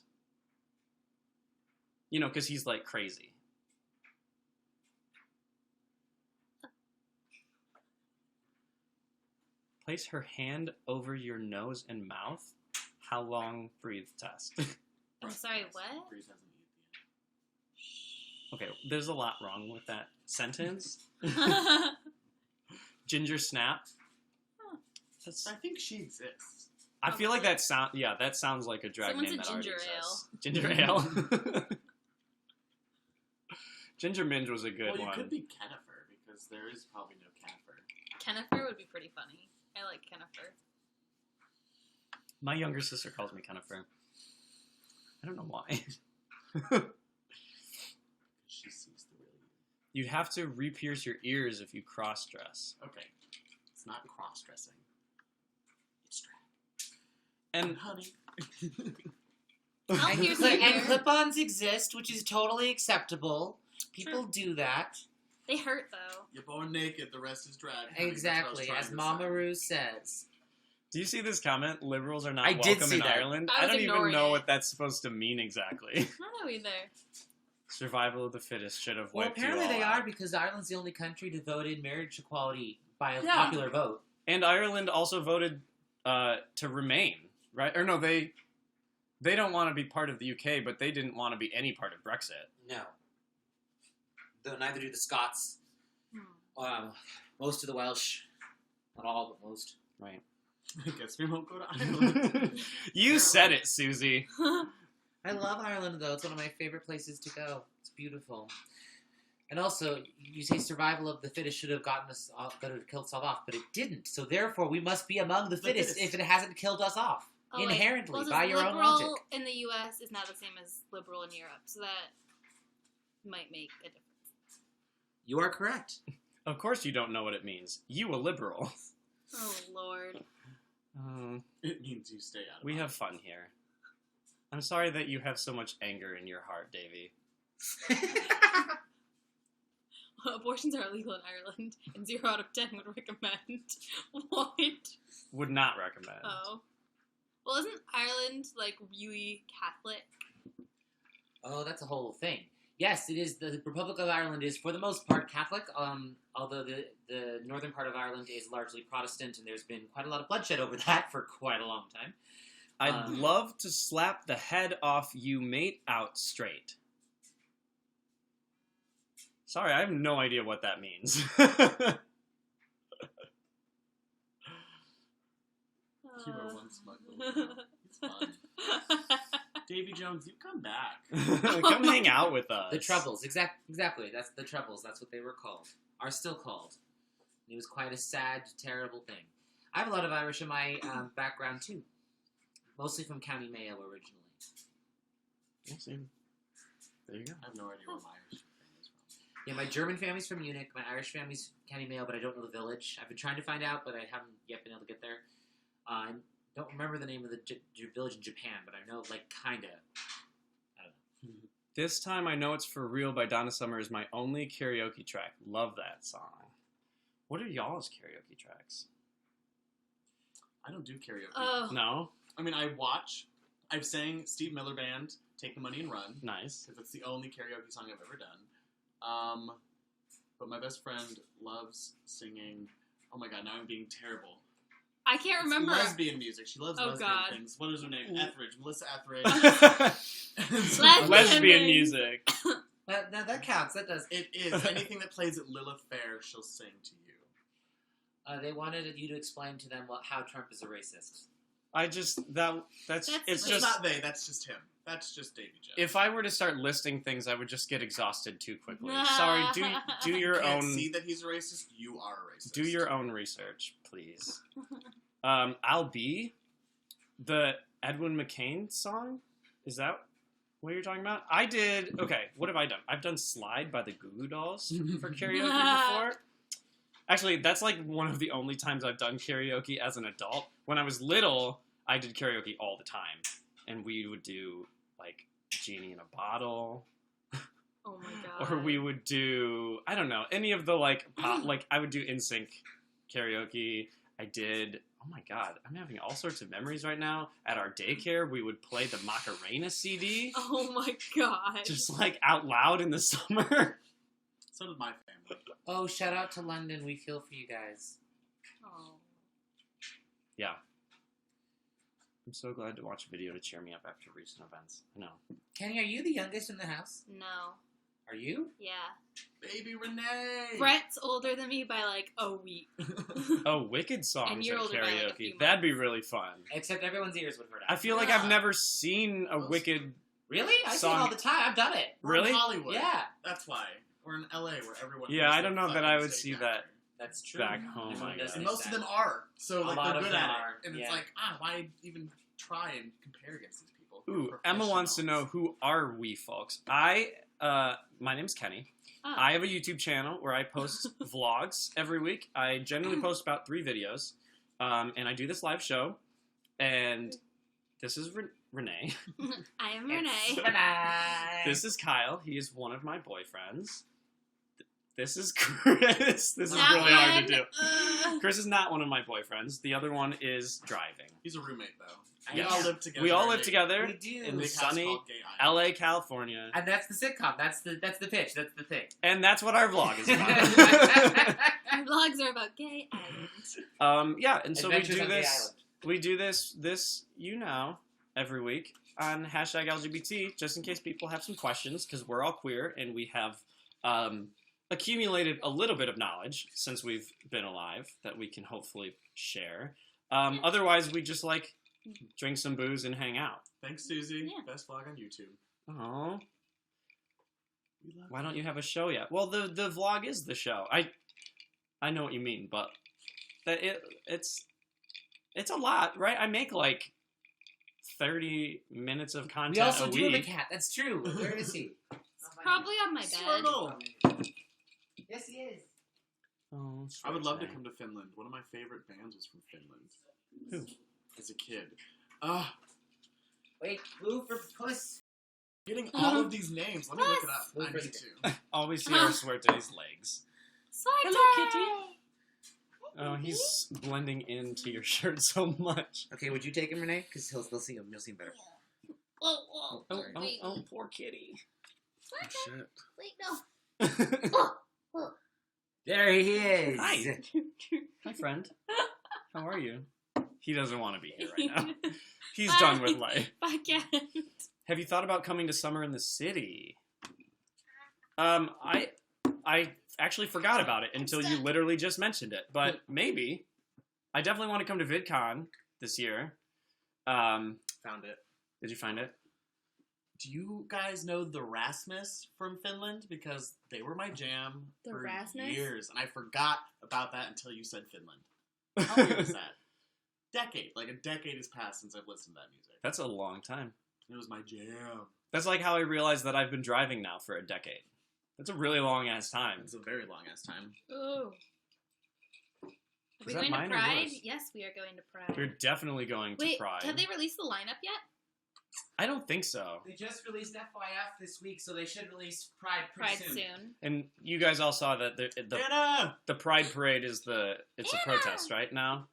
You know, because he's, like, crazy. Place her hand over your nose and mouth. How long? Breathe test. I'm sorry, what? Breathe hasn't eaten Okay, there's a lot wrong with that sentence. Ginger snap. That's, yet. I think she exists. I feel like that sounds like a drag Someone's name a that already ginger exists. Ginger ale. Ginger Minge was a good Well, you one. could be Kennifer, because there is probably no Kennifer. Kennifer would be pretty funny. I like Kennifer. My younger sister calls me Kennifer. I don't know why. She sees the real you. You'd have to re-pierce your ears if you cross-dress. Okay. It's not cross-dressing. It's drag. And honey. I'll pierce your And ear. clip-ons exist, which is totally acceptable. People do that. They hurt, though. You're born naked, the rest is drag. honey. Exactly, That's what I was as trying Mama to say. Roo says. do you see this comment? Liberals are not I did welcome see in that. Ireland. I I was don't even ignoring know it. what that's supposed to mean exactly. I don't know either. Survival of the fittest should have Well, wiped you apparently all they out. are, because Ireland's the only country to vote in marriage equality by a Yeah. popular vote. And Ireland also voted to remain, right? Or no, they don't want to be part of the UK, but they didn't want to be any part of Brexit. No. Though neither do the Scots. Most of the Welsh. Not all, but most. Right. I guess we won't go to Ireland. You said it, Susie. I love Ireland, though. It's one of my favorite places to go. It's beautiful. And also, you say survival of the fittest should have gotten us off, that have killed us all off, but it didn't. So therefore, we must be among the fittest if it hasn't killed us off. Oh, wait. Inherently, Well, by your own liberal logic. in the U.S. is not the same as liberal in Europe, so that might make a difference. You are correct. Of course you don't know what it means. You a liberal. Oh, Lord. It means you stay out of We it. have fun here. I'm sorry that you have so much anger in your heart, Davy. Abortions are illegal in Ireland, and 0 out of 10 would recommend. What? Would not recommend. Oh. Well, isn't Ireland, like, really Catholic? Oh, that's a whole thing. Yes, it is. The Republic of Ireland is, for the most part, Catholic, although the northern part of Ireland is largely Protestant, and there's been quite a lot of bloodshed over that for quite a long time. I'd love to slap the head off you mate out straight. Sorry, I have no idea what that means. Keep our one smuggle. It's fun. Davy Jones, you come back. Come hang out with us. The Troubles, exactly. That's the Troubles. That's what they were called. Are still called. It was quite a sad, terrible thing. I have a lot of Irish in my background too, mostly from County Mayo originally. There you go. I have no idea where my Irish family is from. Yeah, my German family's from Munich. My Irish family's County Mayo, but I don't know the village. I've been trying to find out, but I haven't yet been able to get there. I don't remember the name of the village in Japan, but I know, like, kinda. I don't know. This Time I Know It's For Real by Donna Summer is my only karaoke track. Love that song. What are y'all's karaoke tracks? I don't do karaoke. Oh. No? I mean, I've sang Steve Miller Band, Take the Money and Run, Nice. because it's the only karaoke song I've ever done. But my best friend loves singing, oh my god, now I'm being terrible. I can't remember. It's lesbian music. She loves Oh, lesbian God. things. What is her name? Etheridge. Melissa Etheridge. Lesbian music. That counts. That does. It is. Anything that plays at Lilith Fair, she'll sing to you. They wanted you to explain to them how Trump is a racist. It's That's just not they, that's just him. That's just Davy Jones. if I were to start listing things, I would just get exhausted too quickly. Sorry, do your you can't own see that he's a racist, you are a racist. do your own research, please. I'll Be, the Edwin McCain song. Is that what you're talking about? Okay, what have I done? I've done Slide by the Goo Goo Dolls for karaoke before. Actually, that's like one of the only times I've done karaoke as an adult. When I was little, I did karaoke all the time. And we would do, like, Genie in a Bottle. Oh my god. Or we would do, I don't know, any of the, like, pop, like, I would do NSYNC karaoke. I did, oh my god, I'm having all sorts of memories right now. At our daycare, we would play the Macarena CD. Oh my god. Just, like, out loud in the summer. So did my family. Oh, shout out to London. We feel for you guys. Oh. Yeah. I'm so glad to watch a video to cheer me up after recent events. I know. Kenny, are you the youngest in the house? No. Are you? Yeah. Baby Renee. Brett's older than me by like a week. Oh, Wicked songs And you're at older by, like, a karaoke. few That'd be really fun. Except everyone's ears would hurt. I feel like I've never seen a Wicked. Really? I see it Song- all the time. I've done it. We're in Really? Hollywood. Yeah. That's why. We're in LA where everyone. Yeah, thinks I don't they're know that fucking I would stage see actor. that. That's true. Back home, Everyone I does guess. And think most of that. them are. So A like lot they're of good them at are, it. And yeah. it's like, why even try and compare against these people? They're Ooh, Emma wants to know, professionals. who are we folks? My name's Kenny. Oh. I have a YouTube channel where I post vlogs every week. I generally post about 3 videos. And I do this live show. And this is Renee. I am It's Renee. Renee. This is Kyle. He is one of my boyfriends. This is Chris. This is Not really hard to one. do. Chris is not one of my boyfriends. The other one is driving. He's a roommate though. Yes. We all live together. We all in live a together We do. in big house sunny called Gay Island. LA, California. And that's the sitcom. That's the pitch. That's the thing. And that's what our vlog is about. Our vlogs are about gay islands. Yeah, and so Adventures we do on Gay this. Island. We do this YouNow every week on #LGBT, just in case people have some questions, because we're all queer and we have accumulated a little bit of knowledge since we've been alive that we can hopefully share. Otherwise, we just like drink some booze and hang out. Thanks, Susie. Yeah. Best vlog on YouTube. Oh, We love why don't you have a show yet? Well, the vlog is the show. I know what you mean, but that it's a lot, right? I make like 30 minutes of content We also a do have a week. cat. That's true. Where is he? Probably on my bed. Swirtle. Yes, he is. Oh, I would love to Renee. come to Finland. One of my favorite bands was from Finland. Who? As a kid. Wait, blue for puss. Getting all of these names. Let me look it up. Blue I for need the- to. All we see are Suerte's legs. Hello, Oh, he's blending into your shirt so much. Okay, would you take him, Renee? Because they'll see him. You'll see him better. Whoa, whoa. Oh, Wait. poor kitty. Oh, shit. Wait, no. There he is. Hi. Hi, friend. How are you? He doesn't want to be here right now. He's done with life. I can't. Have you thought about coming to summer in the city? I actually forgot about it until you literally just mentioned it. But maybe. I definitely want to come to VidCon this year. Found it. Did you find it? Do you guys know the Rasmus from Finland? Because they were my jam The for Rasmus? years, and I forgot about that until you said Finland. How weird is that? Like a decade has passed since I've listened to that music. That's a long time. It was my jam. That's like how I realized that I've been driving now for a decade. That's a really long ass time. It's a very long ass time. Ooh. Are we that going to mine or Pride? yours? Yes, we are going to Pride. We're definitely going to Wait, Pride. have they released the lineup yet? I don't think so. They just released FYF this week, so they should release Pride Pride pretty soon. And you guys all saw that Anna! the Pride Parade is it's a Anna! protest right now,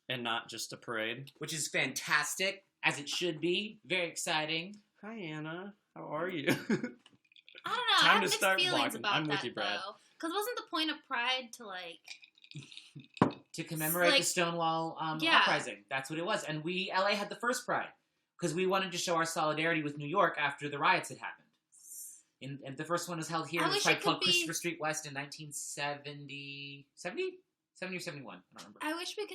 and not just a parade. Which is fantastic, as it should be. Very exciting. Hi Anna, how are you? I don't know. Time I have to mixed start feelings vlogging. about I'm with that, you, Brad. Because wasn't the point of Pride to, like... To commemorate Like- the Stonewall Yeah. uprising. That's what it was. And LA had the first Pride. Because we wanted to show our solidarity with New York after the riots had happened. And the first one was held here. I It was wish Pride it could called be- Christopher Street West in 1970? 70? 70 or 71? I don't remember. I wish we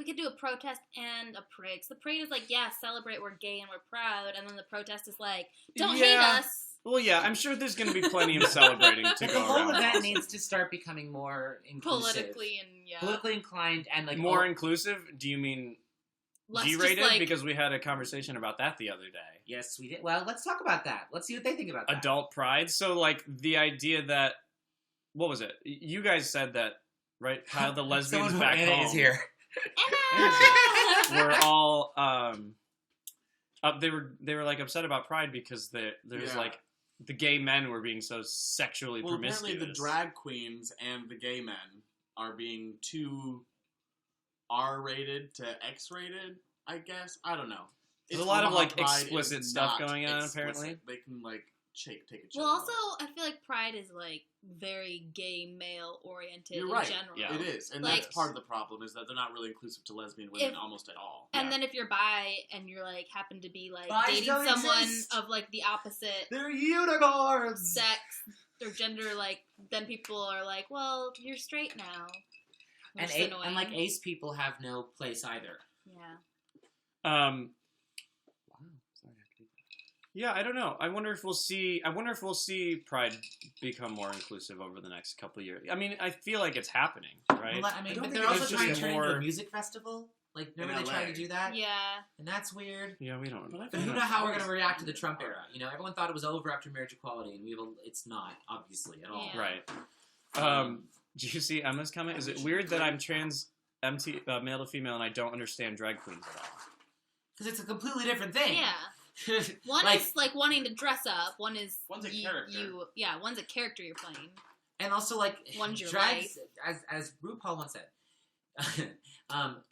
could do a protest and a parade. 'Cause the parade is like, yeah, celebrate, we're gay and we're proud. And then the protest is like, don't hate Yeah. us. Well, yeah, I'm sure there's going to be plenty of celebrating to But the go whole around. event needs to start becoming more inclusive. Politically and, yeah. Politically inclined and like More inclusive? Do you mean Less just, G-rated? like, Because we had a conversation about that the other day. Yes, we did. Well, let's talk about that. Let's see what they think about that. Adult pride. So, like, the idea that, what was it? You guys said that, right? Kyle, the lesbians Someone back Anna home is here. were all they were like upset about pride because there's Yeah. like the gay men were being so sexually Well, promiscuous. apparently the drag queens and the gay men are being too R-rated to X-rated, I guess. I don't know. There's a lot of, Omaha like, Pride explicit is stuff not going on, explicit. apparently. They can, like, take a chick. Well, also, I feel like Pride is, like, very gay male oriented You're right. in general. Yeah. It is, and Like- that's part of the problem is that they're not really inclusive to lesbian women almost at all. And then if you're bi and you're, like, happen to be, like, Bis dating don't someone exist. of, like, the opposite They're unicorns! sex or gender, like, then people are like, well, you're straight now. Which is annoying. And like ace people have no place either. Yeah. Um, Wow. Sorry, I have to do that. yeah, I don't know. I wonder if we'll see Pride become more inclusive over the next couple of years. I mean, I feel like it's happening, right? Well, I mean, I don't but think they're it's also just trying to turn it into more- a music festival. Like, remember In they tried LA. to do that? Yeah. And that's weird. Yeah, we don't. But I But feel you like know how we're always- going to react to the Trump era. You know, everyone thought it was over after marriage equality, and it's not, obviously, at all. Yeah. Right. Do you see Emma's comment? Is it weird that I'm trans, male to female, and I don't understand drag queens at all? Because it's a completely different thing. Yeah. One Like- is, like, wanting to dress up. One is... One's a character. Yeah, one's a character you're playing. And also, like, One's your drag, as RuPaul once said,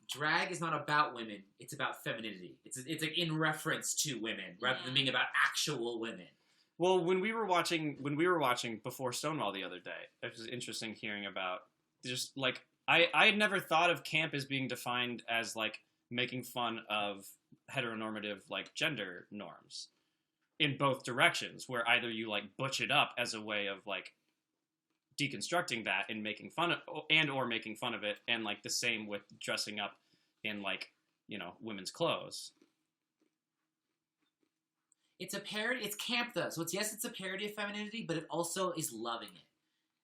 drag is not about women, it's about femininity. It's like in reference to women, rather than Yeah. being about actual women. Well, when we were watching before Stonewall the other day, it was interesting hearing about just like I had never thought of camp as being defined as like making fun of heteronormative like gender norms in both directions, where either you like butch it up as a way of like deconstructing that and making fun of or making fun of it, and like the same with dressing up in like, you know, women's clothes. It's a parody. It's camp though, so it's a parody of femininity, but it also is loving it,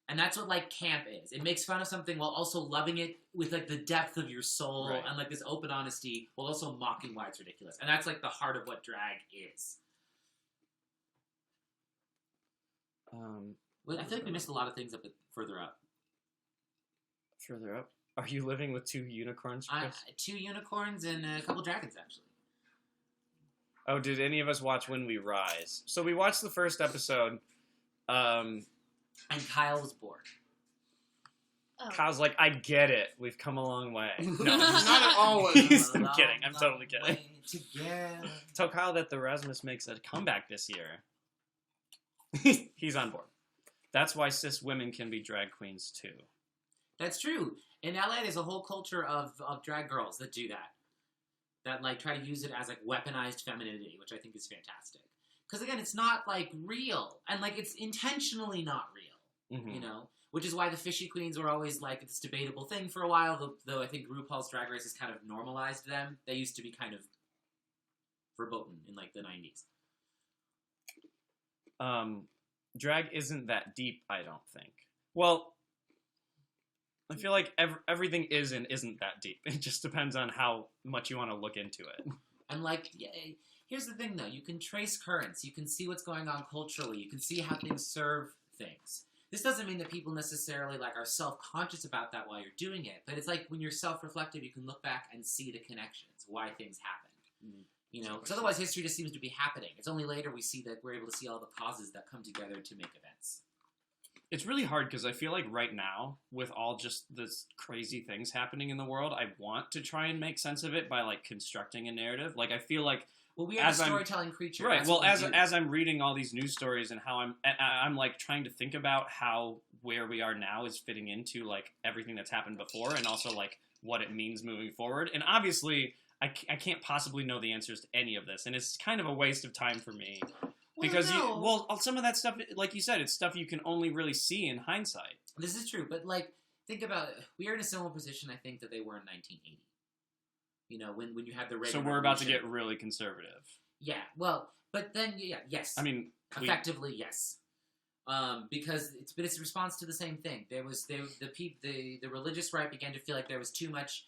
and that's what like camp is. It makes fun of something while also loving it with like the depth of your soul Right. and like this open honesty, while also mocking why it's ridiculous. And that's like the heart of what drag is. Well, I feel like we missed a lot of things further up. Further up, are you living with two unicorns, Chris? 2 unicorns and a couple dragons, actually. Oh, did any of us watch When We Rise? So we watched the first episode. And Kyle was bored. Oh. Kyle's like, I get it. We've come a long way. No, Not always. I'm kidding. I'm totally kidding. Way together. Tell Kyle that the Rasmus makes a comeback this year. He's on board. That's why cis women can be drag queens too. That's true. In LA, there's a whole culture of drag girls that do that. That, like, try to use it as, like, weaponized femininity, which I think is fantastic. Because, again, it's not, like, real. And, like, it's intentionally not real, Mhm. you know? Which is why the fishy queens were always, like, this debatable thing for a while, though I think RuPaul's Drag Race has kind of normalized them. They used to be kind of verboten in, like, the 90s. Drag isn't that deep, I don't think. Well, I feel like everything is and isn't that deep. It just depends on how much you want to look into it. And, like, yeah, here's the thing, though. You can trace currents. You can see what's going on culturally. You can see how things serve things. This doesn't mean that people necessarily, like, are self-conscious about that while you're doing it. But it's like when you're self-reflective, you can look back and see the connections, why things happened. Mm. You know? Because otherwise history just seems to be happening. It's only later we see that we're able to see all the causes that come together to make events. It's really hard because I feel like right now, with all just this crazy things happening in the world, I want to try and make sense of it by like constructing a narrative. Like I feel like Well, we are As a I'm- storytelling creature. right. That's Well, what we do. as I'm reading all these news stories and how I'm like trying to think about how where we are now is fitting into like everything that's happened before, and also like what it means moving forward. And obviously, I can't possibly know the answers to any of this, and it's kind of a waste of time for me. Because some of that stuff, like you said, it's stuff you can only really see in hindsight. This is true, but like, think about it. We are in a similar position, I think, that they were in 1980. You know, when you had the Reagan So we're about to Revolution. get really conservative. Yeah, well, but then yes. I mean, effectively yes, because it's a response to the same thing. The religious right began to feel like there was too much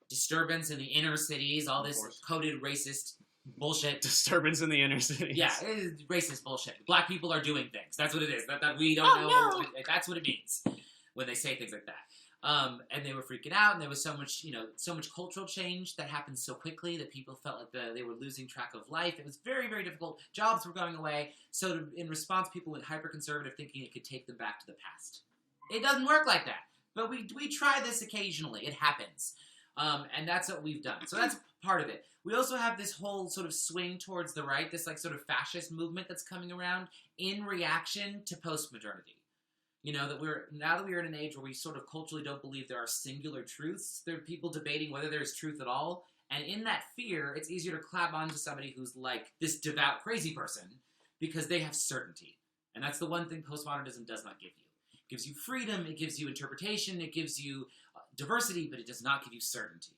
disturbance in the inner cities, all this course. coded racist bullshit. disturbance in the inner cities. Yeah, it is racist bullshit. Black people are doing things. That's what it is. That we don't Oh, know. no. That's what it means when they say things like that. And they were freaking out, and there was so much cultural change that happened so quickly that people felt like they were losing track of life. It was very, very difficult. Jobs were going away. So in response, people went hyper-conservative, thinking it could take them back to the past. It doesn't work like that. But we try this occasionally. It happens. And that's what we've done. So that's part of it. We also have this whole sort of swing towards the right, this like sort of fascist movement that's coming around in reaction to postmodernity. You know, that now that we're in an age where we sort of culturally don't believe there are singular truths, there are people debating whether there's truth at all. And in that fear, it's easier to clap onto somebody who's like this devout crazy person because they have certainty. And that's the one thing postmodernism does not give you. It gives you freedom, it gives you interpretation, it gives you diversity, but it does not give you certainty.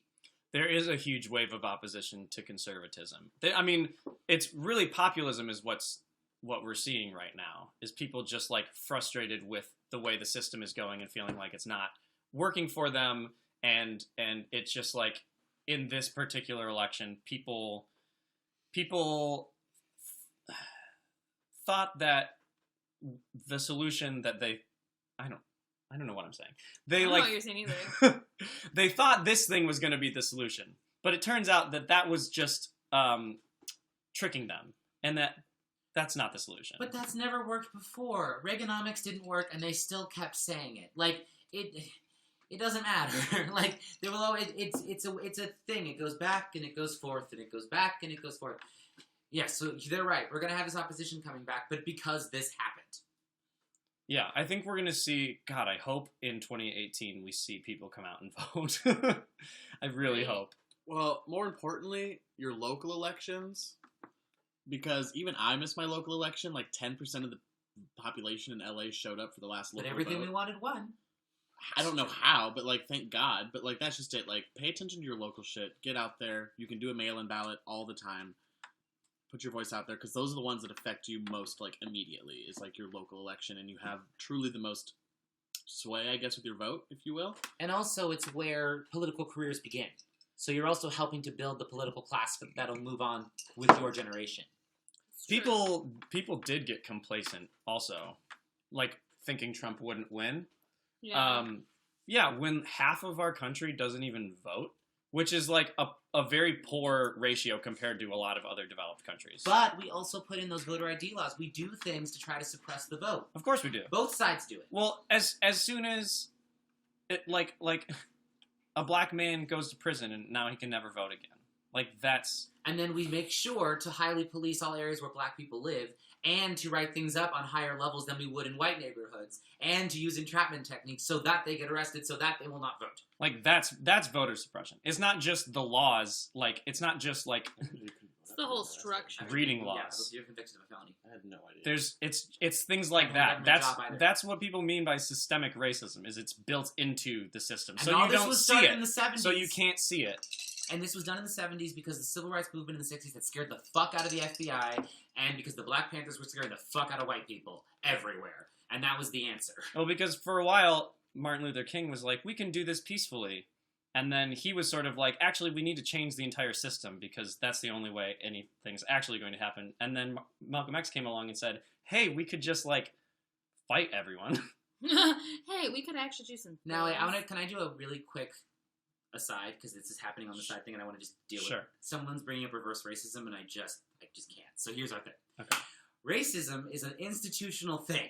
There is a huge wave of opposition to conservatism. I mean, it's really populism is what we're seeing right now, is people just like frustrated with the way the system is going and feeling like it's not working for them. And it's just like in this particular election, people thought that the solution that I don't know what I'm saying. I don't know what you're saying either. They thought this thing was going to be the solution, but it turns out that was just tricking them, and that's not the solution. But that's never worked before. Reaganomics didn't work, and they still kept saying it. Like it doesn't matter. Like they will always. It's a thing. It goes back and it goes forth, and it goes back and it goes forth. Yes, so they're right. We're gonna have this opposition coming back, but because this happened. Yeah, I think we're going to see, God, I hope in 2018 we see people come out and vote. I really hope. Well, more importantly, your local elections, because even I missed my local election. Like 10% of the population in LA showed up for the last local But everything vote. we wanted won. I don't know how, but like, thank God. But like, that's just it. Like, pay attention to your local shit. Get out there. You can do a mail-in ballot all the time. Put your voice out there, because those are the ones that affect you most, like, immediately, is, like, your local election, and you have truly the most sway, I guess, with your vote, if you will. And also, it's where political careers begin. So you're also helping to build the political class that'll move on with your generation. People did get complacent, also, like, thinking Trump wouldn't win. Yeah. When half of our country doesn't even vote, which is, like, a very poor ratio compared to a lot of other developed countries. But we also put in those voter ID laws. We do things to try to suppress the vote. Of course we do. Both sides do it. Well, as soon as it, like a black man goes to prison and now he can never vote again. Like, that's... And then we make sure to highly police all areas where black people live, and to write things up on higher levels than we would in white neighborhoods, and to use entrapment techniques so that they get arrested, so that they will not vote. Like, that's voter suppression. It's not just the laws. Like, it's not just, like... It's the whole structure. Reading laws. Yeah, so you're convicted of a felony. I had no idea. It's things like I don't that. have a job either. That's what people mean by systemic racism, is it's built into the system. And So all you this don't was see started it. in the 70s. So you can't see it. And this was done in the 70s because the civil rights movement in the 60s had scared the fuck out of the FBI, and because the Black Panthers were scaring the fuck out of white people everywhere. And that was the answer. Well, because for a while, Martin Luther King was like, we can do this peacefully. And then he was sort of like, actually, we need to change the entire system because that's the only way anything's actually going to happen. And then Malcolm X came along and said, hey, we could just, like, fight everyone. Hey, we could actually do some Now, things. can I do a really quick aside, because this is happening on the side thing, and I want to just deal with it. Sure. Someone's bringing up reverse racism, and I just can't. So here's our thing. Okay. Racism is an institutional thing,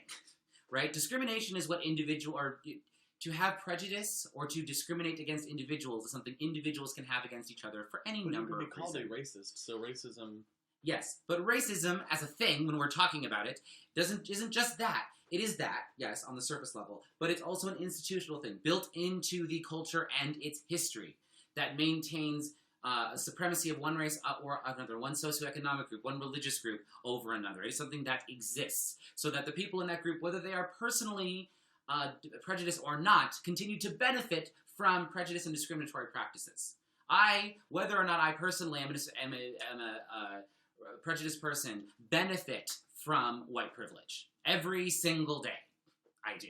right? Discrimination is what to have prejudice or to discriminate against individuals is something individuals can have against each other for any But you number can of be called reasons. a racist, so racism... Yes, but racism as a thing, when we're talking about it, isn't just that. It is that, yes, on the surface level, but it's also an institutional thing built into the culture and its history that maintains a supremacy of one race or another, one socioeconomic group, one religious group over another. It is something that exists so that the people in that group, whether they are personally prejudiced or not, continue to benefit from prejudice and discriminatory practices. Whether or not I personally am a prejudiced person, benefit from white privilege. Every single day, I do.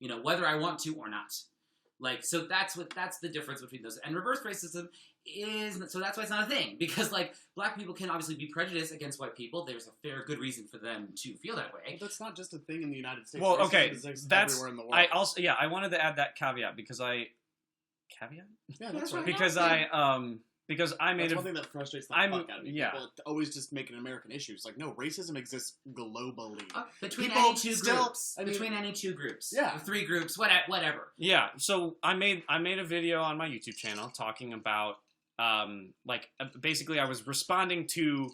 You know, whether I want to or not. Like, so that's the difference between those. And reverse racism so that's why it's not a thing. Because, like, black people can obviously be prejudiced against white people. There's a fair good reason for them to feel that way. But that's not just a thing in the United States. Well, Racism okay, exists that's... everywhere in the world. I wanted to add that caveat because Caveat? Yeah, that's right. Because because I made That's a one thing that frustrates the I'm- fuck out of me. yeah. People always just make it an American issue. It's like, no, racism exists globally. Between People any two still- groups. I mean- Between any two groups. Yeah. Or 3 groups, whatever. Yeah, so I made a video on my YouTube channel talking about basically I was responding to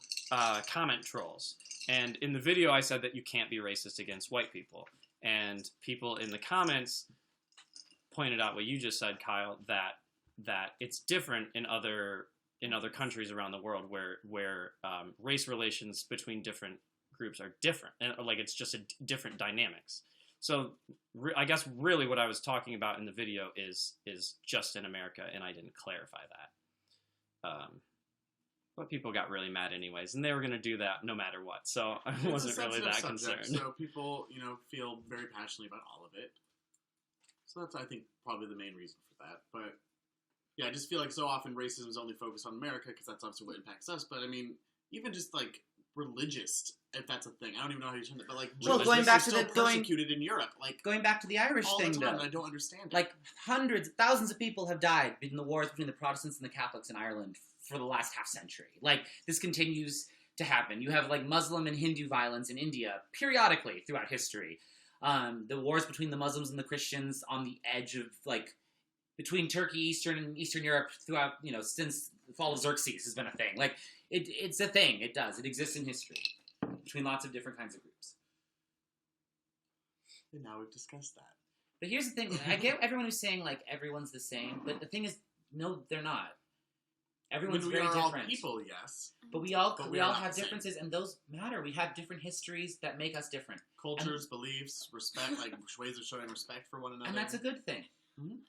comment trolls, and in the video I said that you can't be racist against white people, and people in the comments pointed out what you just said, Kyle, that it's different in other countries around the world where race relations between different groups are different, and like it's just different dynamics. So I guess really what I was talking about in the video is just in America, and I didn't clarify that. But people got really mad anyways, and they were going to do that no matter what. So I wasn't really that concerned. So people, feel very passionately about all of it. So that's, I think, probably the main reason for that. But yeah, I just feel like so often racism is only focused on America because that's obviously what impacts us. But I mean, even just like religious, if that's a thing, I don't even know how you turn it. But like, Well, religious going back is to still the- persecuted in Europe, like Going back to the Irish all thing, the time, though. and I don't understand it. Like, hundreds, thousands of people have died in the wars between the Protestants and the Catholics in Ireland for the last half century. Like, this continues to happen. You have, like, Muslim and Hindu violence in India periodically throughout history. The wars between the Muslims and the Christians on the edge of, like, between Turkey, Eastern Europe throughout, since the fall of Xerxes has been a thing. Like, it's a thing. It does. It exists in history between lots of different kinds of groups. And now we've discussed that. But here's the thing. I get everyone who's saying, like, everyone's the same. But the thing is, no, they're not. Everyone's When very we are different. all people, yes. But we all But we are not have the same. differences, and those matter. We have different histories that make us different. Cultures, beliefs, respect, like ways of showing respect for one another. And that's a good thing.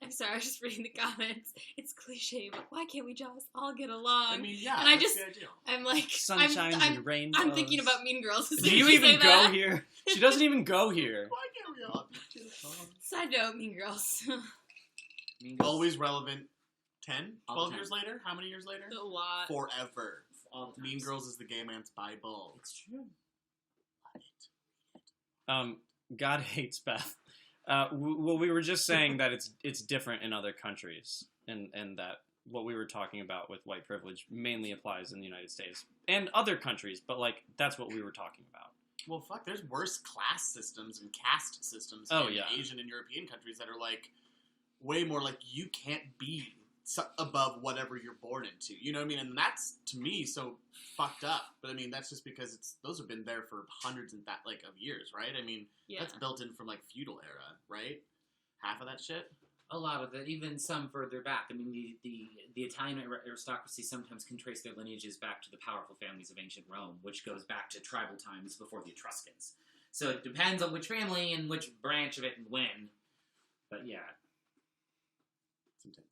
I'm sorry, I was just reading the comments. It's cliche, but why can't we just all get along? I mean, yeah, And I that's just- the ideal. I'm like, Sunshine I'm, and rainbows. I'm thinking about Mean Girls. as Do soon you as even say go that. here? She doesn't even go here. Why can't we all get along? Side note, Mean Girls. Mean Girls, Always relevant. 10, All the 12 time. years later? How many years later? A lot. Forever. all the Mean times. Girls is the gay man's Bible. It's true. God hates Beth. Well, we were just saying that it's different in other countries, and that what we were talking about with white privilege mainly applies in the United States and other countries. But like that's what we were talking about. Well, fuck, there's worse class systems and caste systems Oh, in yeah. Asian and European countries that are like way more like you can't be above whatever you're born into. You know what I mean? And that's to me so fucked up. But I mean, that's just because those have been there for hundreds and of years, right? I mean, Yeah. that's built in from like feudal era, right? Half of that shit. A lot of it, even some further back. I mean, the Italian aristocracy sometimes can trace their lineages back to the powerful families of ancient Rome, which goes back to tribal times before the Etruscans. So it depends on which family and which branch of it and when. But yeah. It's intense.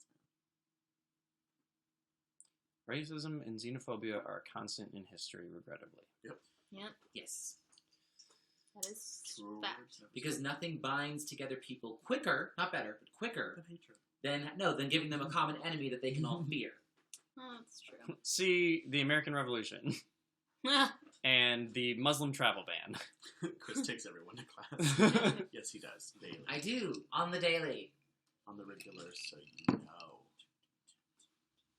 Racism and xenophobia are constant in history, regrettably. Yep, Yes. that is True. fact. Because nothing binds together people quicker, not better, but quicker, hatred. than giving them a common enemy that they can all fear. Oh, that's true. See the American Revolution and the Muslim travel ban. Chris takes everyone to class. Yes, he does. Daily. I do, on the daily. On the regular, so you know.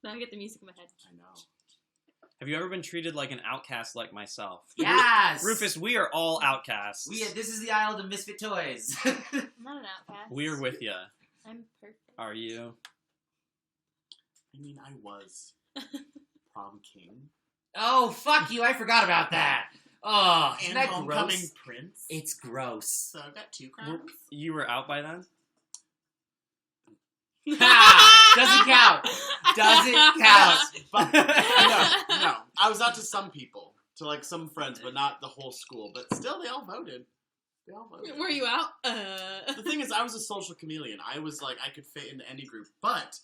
Now I get the music in my head. I know. Have you ever been treated like an outcast like myself? Yes! Rufus, we are all outcasts. This is the aisle of misfit toys. I'm not an outcast. We're with you. I'm perfect. Are you? I mean, I was prom king. Oh, fuck you, I forgot about that. Oh, isn't And that homecoming gross? prince. It's gross. So I've got 2 crowns. You were out by then? Doesn't count. Doesn't count. But no. I was out to some people, to like some friends, but not the whole school. But still, they all voted. Were you out? The thing is, I was a social chameleon. I was like, I could fit into any group, but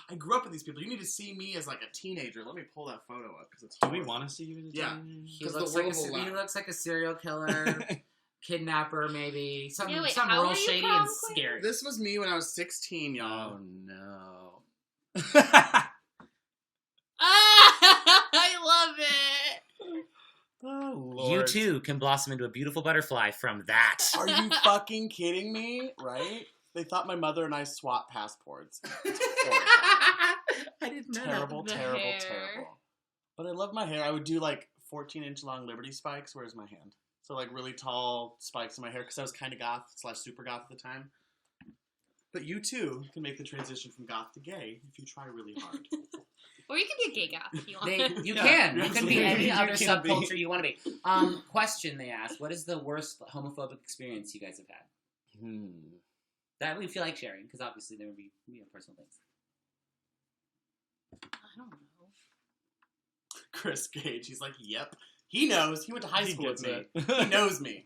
I grew up with these people. You need to see me as like a teenager. Let me pull that photo up because it's. Do we want to see you? Yeah. He Because the looks, like world will he laugh. looks like a serial killer, kidnapper, 't some Yeah, wait, some how real are you shady prom and queen? scary. This was me when I was 16, y'all. Oh no. I love it. Oh Lord. You too can blossom into a beautiful butterfly from that. Are you fucking kidding me? Right? They thought my mother and I swapped passports. I didn't know Terrible, The terrible, hair. terrible. But I love my hair. I would do like 14-inch long Liberty spikes. Where's my hand? So like really tall spikes in my hair because I was kind of goth / super goth at the time. But you too can make the transition from goth to gay if you try really hard. Or you can be a gay goth if you want. You Yeah, can. You can absolutely. be any You other can be. subculture you want to be. Question they asked: what is the worst homophobic experience you guys have had? That we feel like sharing, because obviously there would be personal things. I don't know. Chris Gage, he's like, yep. He knows. He went to high He school with gets me. it. He knows me.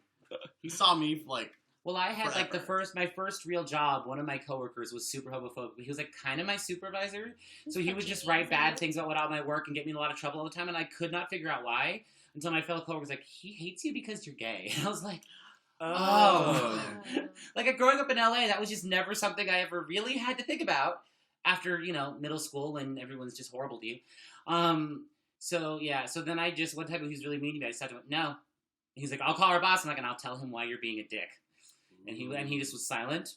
He saw me like. Well, I had like Forever. my first real job. One of my coworkers was super homophobic. He was like kind of my supervisor, so he would just write bad things about all my work and get me in a lot of trouble all the time. And I could not figure out why until my fellow coworker was like, "He hates you because you're gay." And I was like, "Oh." Like growing up in LA, that was just never something I ever really had to think about. After middle school, when everyone's just horrible to you. So then I just one time he was really mean to me. I decided, no. He's like, I'll call our boss. I'm like, and I'll tell him why you're being a dick. And he just was silent.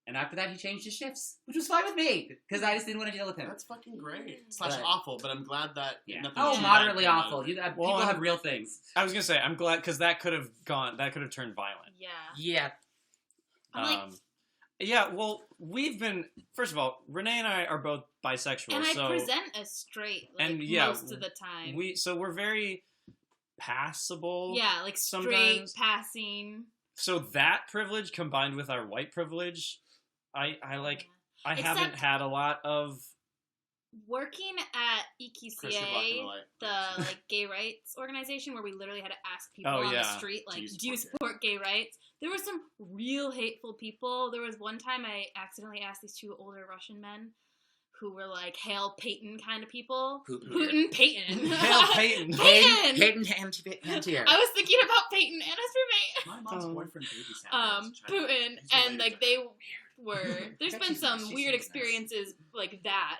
And after that, he changed his shifts, which was fine with me because I just didn't want to deal with him. That's fucking great. / But- awful, but I'm glad that. Yeah. nothing Oh, too bad moderately came out awful. of it. People have real things. I was gonna say I'm glad because that could have turned violent. Yeah. Yeah. I'm like, Yeah, well, we've been first of all, Renee and I are both bisexual, and I so present as straight, like, and yeah, most of the time. we're very passable. Yeah, like straight sometimes. passing. So that privilege combined with our white privilege, I Except- haven't had a lot of. Working at Chris, you're blocking the EQCA, light. the like gay rights organization, where we literally had to ask people Oh, on yeah. the street, like, Do do you you support support gay rights? There were some real hateful people. There was one time I accidentally asked these two older Russian men who were like Hail Peyton kind of people. Putin, Peyton. Hail Peyton. Peyton! Peyton Pantier. I was thinking about Peyton and his My mom's Oh. boyfriend babysat roommate. Putin, He's and related like to they were. There's Bet been she's- some she's weird really nice. experiences like that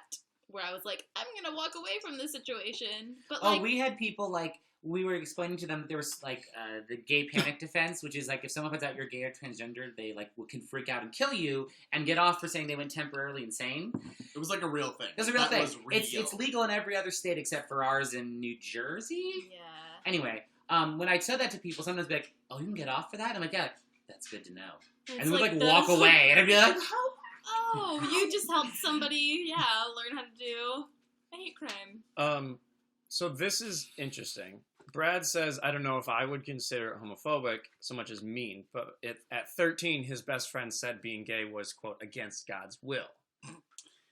where I was like, I'm gonna walk away from this situation. But Oh, like, we had people like we were explaining to them that there was like the gay panic defense, which is like if someone finds out you're gay or transgender, they like can freak out and kill you and get off for saying they went temporarily insane. It was like a real thing. It's a real That thing. was real. It's legal in every other state except for ours in New Jersey. yeah. Anyway, when I said that to people, sometimes they'd be like, "Oh, you can get off for that." I'm like, "Yeah, that's good to know." It's And they would like the- walk away, and I'd be like, "How?" Oh, you just helped somebody, learn how to do a hate crime. So this is interesting. Brad says, I don't know if I would consider it homophobic so much as mean, but at 13, his best friend said being gay was, quote, against God's will.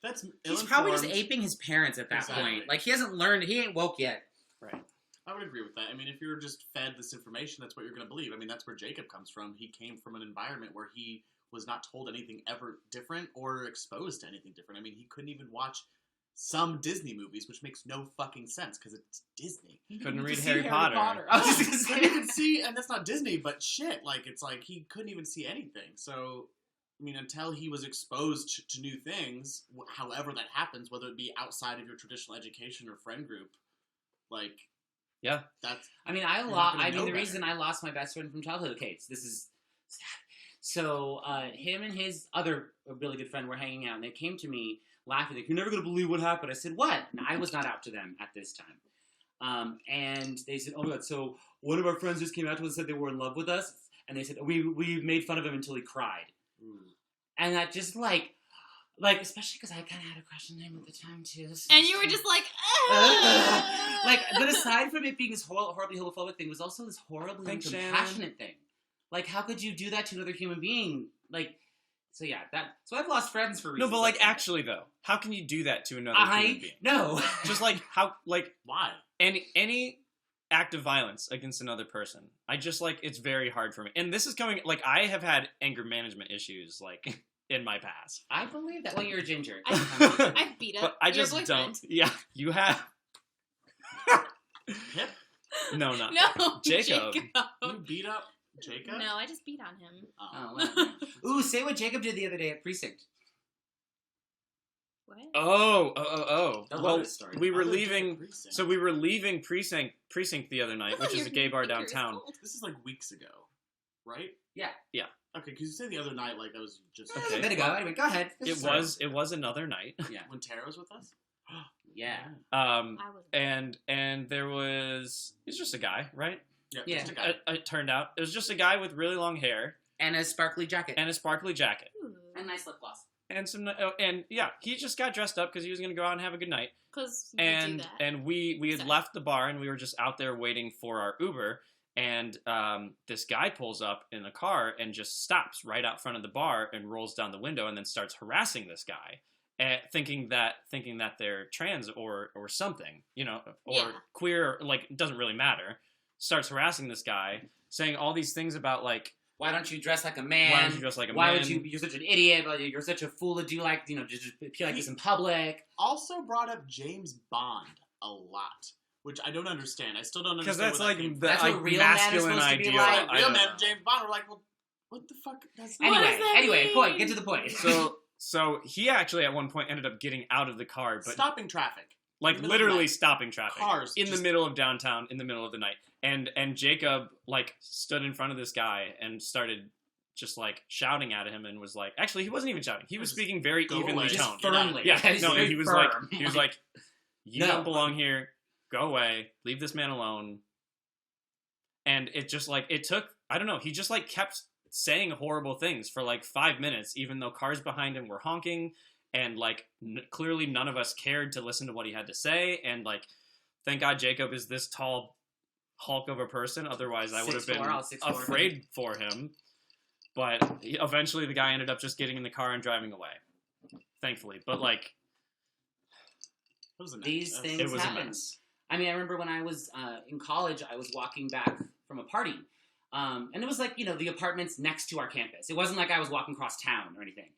That's He's probably just ill-informed. aping his parents at that Exactly. point. Like he hasn't learned. He ain't woke yet. Right. I would agree with that. I mean, if you're just fed this information, that's what you're going to believe. I mean, that's where Jacob comes from. He came from an environment where he was not told anything ever different or exposed to anything different. I mean, he couldn't even watch some Disney movies, which makes no fucking sense because it's Disney. Couldn't read To Harry see Potter. I was just gonna Couldn't say. even see, and that's not Disney, but shit, like, it's like he couldn't even see anything. So, I mean, until he was exposed to new things, however that happens, whether it be outside of your traditional education or friend group, like, Yeah. that's I mean, You're not gonna know the better. reason I lost my best friend from childhood. Okay, so this is sad. So him and his other really good friend were hanging out, and they came to me laughing, like, "You're never gonna believe what happened." I said, "What?" And I was not out to them at this time. And they said, "Oh my god!" So one of our friends just came out to us and said they were in love with us, and they said we made fun of him until he cried, and that just like especially because I kind of had a crush on him at the time too. So And you were just like, but aside from it being this horribly homophobic thing, it was also this horribly Thanks, compassionate thing. Like, how could you do that to another human being? Like, so yeah, so I've lost friends for No, reasons. but like that. actually though, how can you do that to another human I being? no. Just like how why? any act of violence against another person. I just like it's very hard for me. And this is coming like I have had anger management issues like in my past. I believe that. Well, you're a ginger. I beat up But I your just boyfriend. don't. Yeah, you have. Hip? No, not No, Jacob. You beat up Jacob? No, I just beat on him. Oh, well. Ooh, say what Jacob did the other day at precinct. What? Oh. I love Well, this story. we were Other than leaving. precinct. So we were leaving precinct the other night, which is a gay bar downtown. This is like weeks ago, right? Yeah. Yeah. Okay, because you say the other night like that was just Okay. There you go. Anyway, go ahead. It was another night. Yeah. when Tara was with us. Yeah. I was. And there was it's just a guy, right? Yeah. Just a guy. It turned out it was just a guy with really long hair And a sparkly jacket. and a sparkly jacket And nice lip gloss. and he just got dressed up because he was going to go out and have a good night. Because you do And that. we had Sorry. left the bar and we were just out there waiting for our Uber. And this guy pulls up in a car and just stops right out front of the bar and rolls down the window and then starts harassing this guy, thinking that they're trans or something, or Yeah. queer, like it doesn't really matter. Starts harassing this guy, saying all these things about like, Why don't you dress like a man? why don't you dress like a Why man? would you? You're such an idiot. You're such a fool to do just appear like this in public. Also brought up James Bond a lot, which I don't understand. I still don't Because understand. that's where like that came the That's what like, real man is masculine supposed to be ideal. like. from. I Real don't man know. James Bond were like, well, what the fuck? That's What does that Anyway, mean? point. Get to the point. So he actually at one point ended up getting out of the car, but stopping traffic. like in the middle of the literally night. stopping traffic Cars in the just- middle of downtown in the middle of the night. And Jacob like stood in front of this guy and started just like shouting at him and was like, actually he wasn't even shouting. He was Just speaking very go evenly away. Just toned. firmly. Yeah, He's no, very he was firm. like, you No. don't belong here. Go away. Leave this man alone. And it just like it took I don't know. He just like kept saying horrible things for like 5 minutes, even though cars behind him were honking, and like clearly none of us cared to listen to what he had to say. And like, thank God Jacob is this tall hulk of a person. Otherwise, I would have 6'4", been I was 6'4". afraid for him. But eventually, the guy ended up just getting in the car and driving away. Thankfully, but like, It was a These mess. things it was happen. a mess. I mean, I remember when I was in college, I was walking back from a party. And it was like, the apartments next to our campus. It wasn't like I was walking across town or anything.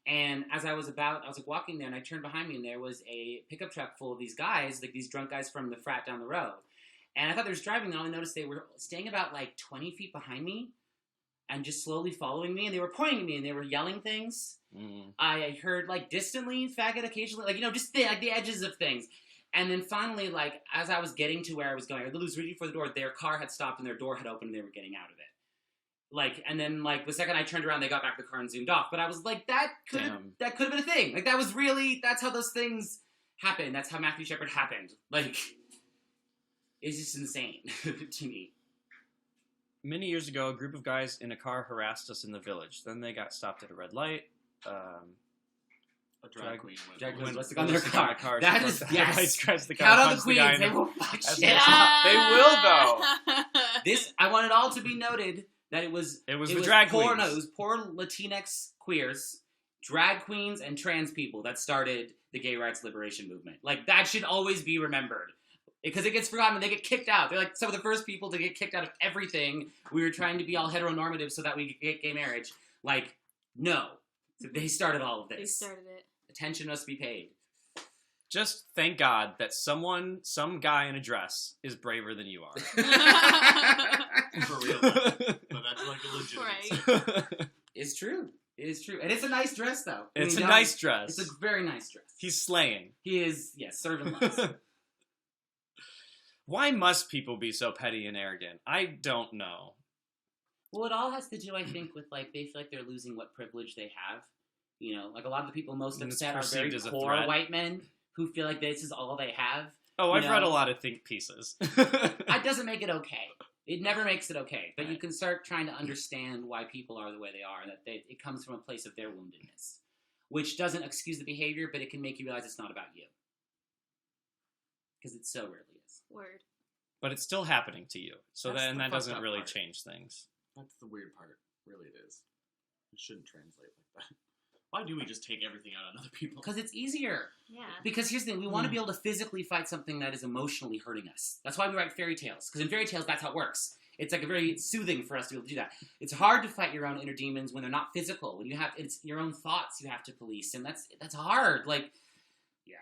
And as I was like walking there, and I turned behind me, and there was a pickup truck full of these guys, like these drunk guys from the frat down the road. And I thought they were driving, and I only noticed they were staying about like 20 feet behind me and just slowly following me. And they were pointing at me, and they were yelling things. Mm. I heard like distantly, faggot occasionally, like, just the edges of things. And then finally, like, as I was getting to where I was going, I was reaching for the door, their car had stopped and their door had opened and they were getting out of it. Like, and then, like, the second I turned around, they got back to the car and zoomed off. But I was like, that could have been a thing. Like, that's how those things happen. That's how Matthew Shepard happened. Like, it's just insane to me. Many years ago, a group of guys in a car harassed us in the village. Then they got stopped at a red light. A drag queen. Drag queens When- listed on their listed on car. the That she is, broke- yes. I scratched the car, Count on the punched the guy queens. in They the- will fuck That's shit what- up. They will, This, I want it all to be noted that it was the drag poor, queens. No, it was poor Latinx queers, drag queens, and trans people that started the gay rights liberation movement. Like, that should always be remembered. Because it gets forgotten when they get kicked out. They're like some of the first people to get kicked out of everything. We were trying to be all heteronormative so that we could get gay marriage. Like, no. So they started all of this. They started it. Attention must be paid. Just thank God that some guy in a dress is braver than you are. For real. But that's like a legitimate. Right. It's true. It is true. And it's a nice dress, though. It's a nice dress. It's a very nice dress. He's slaying. He is, yes, serving less. Why must people be so petty and arrogant? I don't know. Well, it all has to do, I think, with, like, they feel like they're losing what privilege they have. Like, a lot of the people most And it's upset are very perceived as a poor threat. white men who feel like this is all they have. Oh, I've You read know? a lot of think pieces. That doesn't make it okay. It never makes it okay. But you Right. can start trying to understand why people are the way they are, and that it comes from a place of their woundedness. Which doesn't excuse the behavior, but it can make you realize it's not about you. Because it so rarely is. Word. But it's still happening to you. So That's then the that fucked doesn't up really part. change things. That's the weird part. Really, it is. It shouldn't translate like that. Why do we just take everything out on other people? Because it's easier. Yeah. Because here's the thing, we want to be able to physically fight something that is emotionally hurting us. That's why we write fairy tales. Because in fairy tales, that's how it works. It's like very soothing for us to be able to do that. It's hard to fight your own inner demons when they're not physical. When it's your own thoughts you have to police, and that's hard. Like, yeah.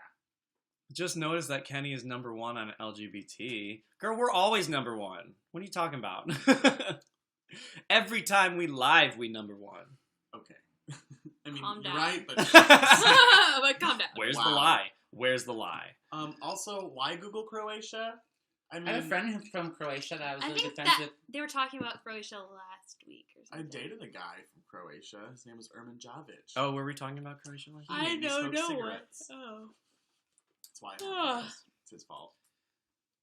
Just notice that Kenny is number one on LGBT. Girl, we're always number one. What are you talking about? Every time we live, we number one. Okay. I mean, Calm you're down. right, but... But calm down. Where's the Wow. lie? Where's the lie? Also, why Google Croatia? I mean, I have a friend from Croatia that I was I really think defensive. that they were talking about Croatia last week or I something. dated a guy from Croatia. His name was Ermin Javic. Oh, were we talking about Croatia? Like He made me smoke cigarettes. Oh. That's why I have this. It's his fault.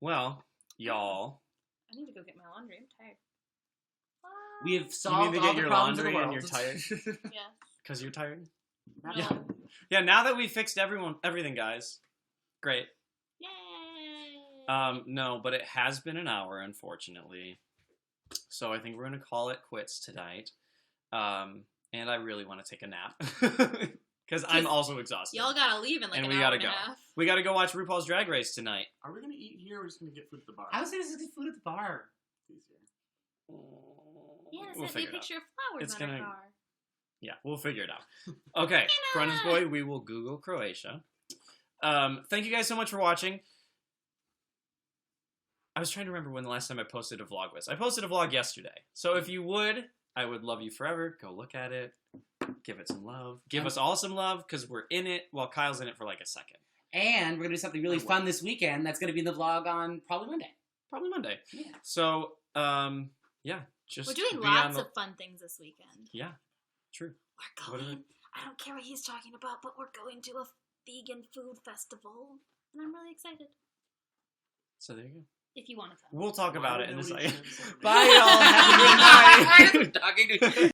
Well, y'all. I need to go get my laundry. I'm tired. We have You solved need to all get the your problems laundry of the and world. you're tired. Yeah. Because you're tired? Yeah. Yeah, now that we fixed everything, guys. Great. Yay. No, but it has been an hour, unfortunately. So I think we're going to call it quits tonight. And I really want to take a nap. Because I'm also exhausted. Y'all gotta leave in like And an we hour gotta and go. a half. We got to go watch RuPaul's Drag Race tonight. Are we going to eat here or just going to get food at the bar? I was saying this is food at the bar. It's easier. Yeah, We'll sent me a figure it out. picture of flowers It's on gonna- her car. Yeah, we'll figure it out. Okay, Brennan's Boy, we will Google Croatia. Thank you guys so much for watching. I was trying to remember when the last time I posted a vlog was. I posted a vlog yesterday. So if you would, I would love you forever. Go look at it. Give it some love. Give us all some love because we're in it while Kyle's in it for like a second. And we're going to do something really fun this weekend that's going to be in the vlog on probably Monday. Probably Monday. Yeah. So, yeah. Just We're doing be on lots the- of fun things this weekend. Yeah, true. We're What are going. I don't care what he's talking about, but we're going to a vegan food festival, and I'm really excited. So there you go. If you want to come. We'll talk about it in a Nobody second. said something. Bye, y'all. Have a good night. I'm talking to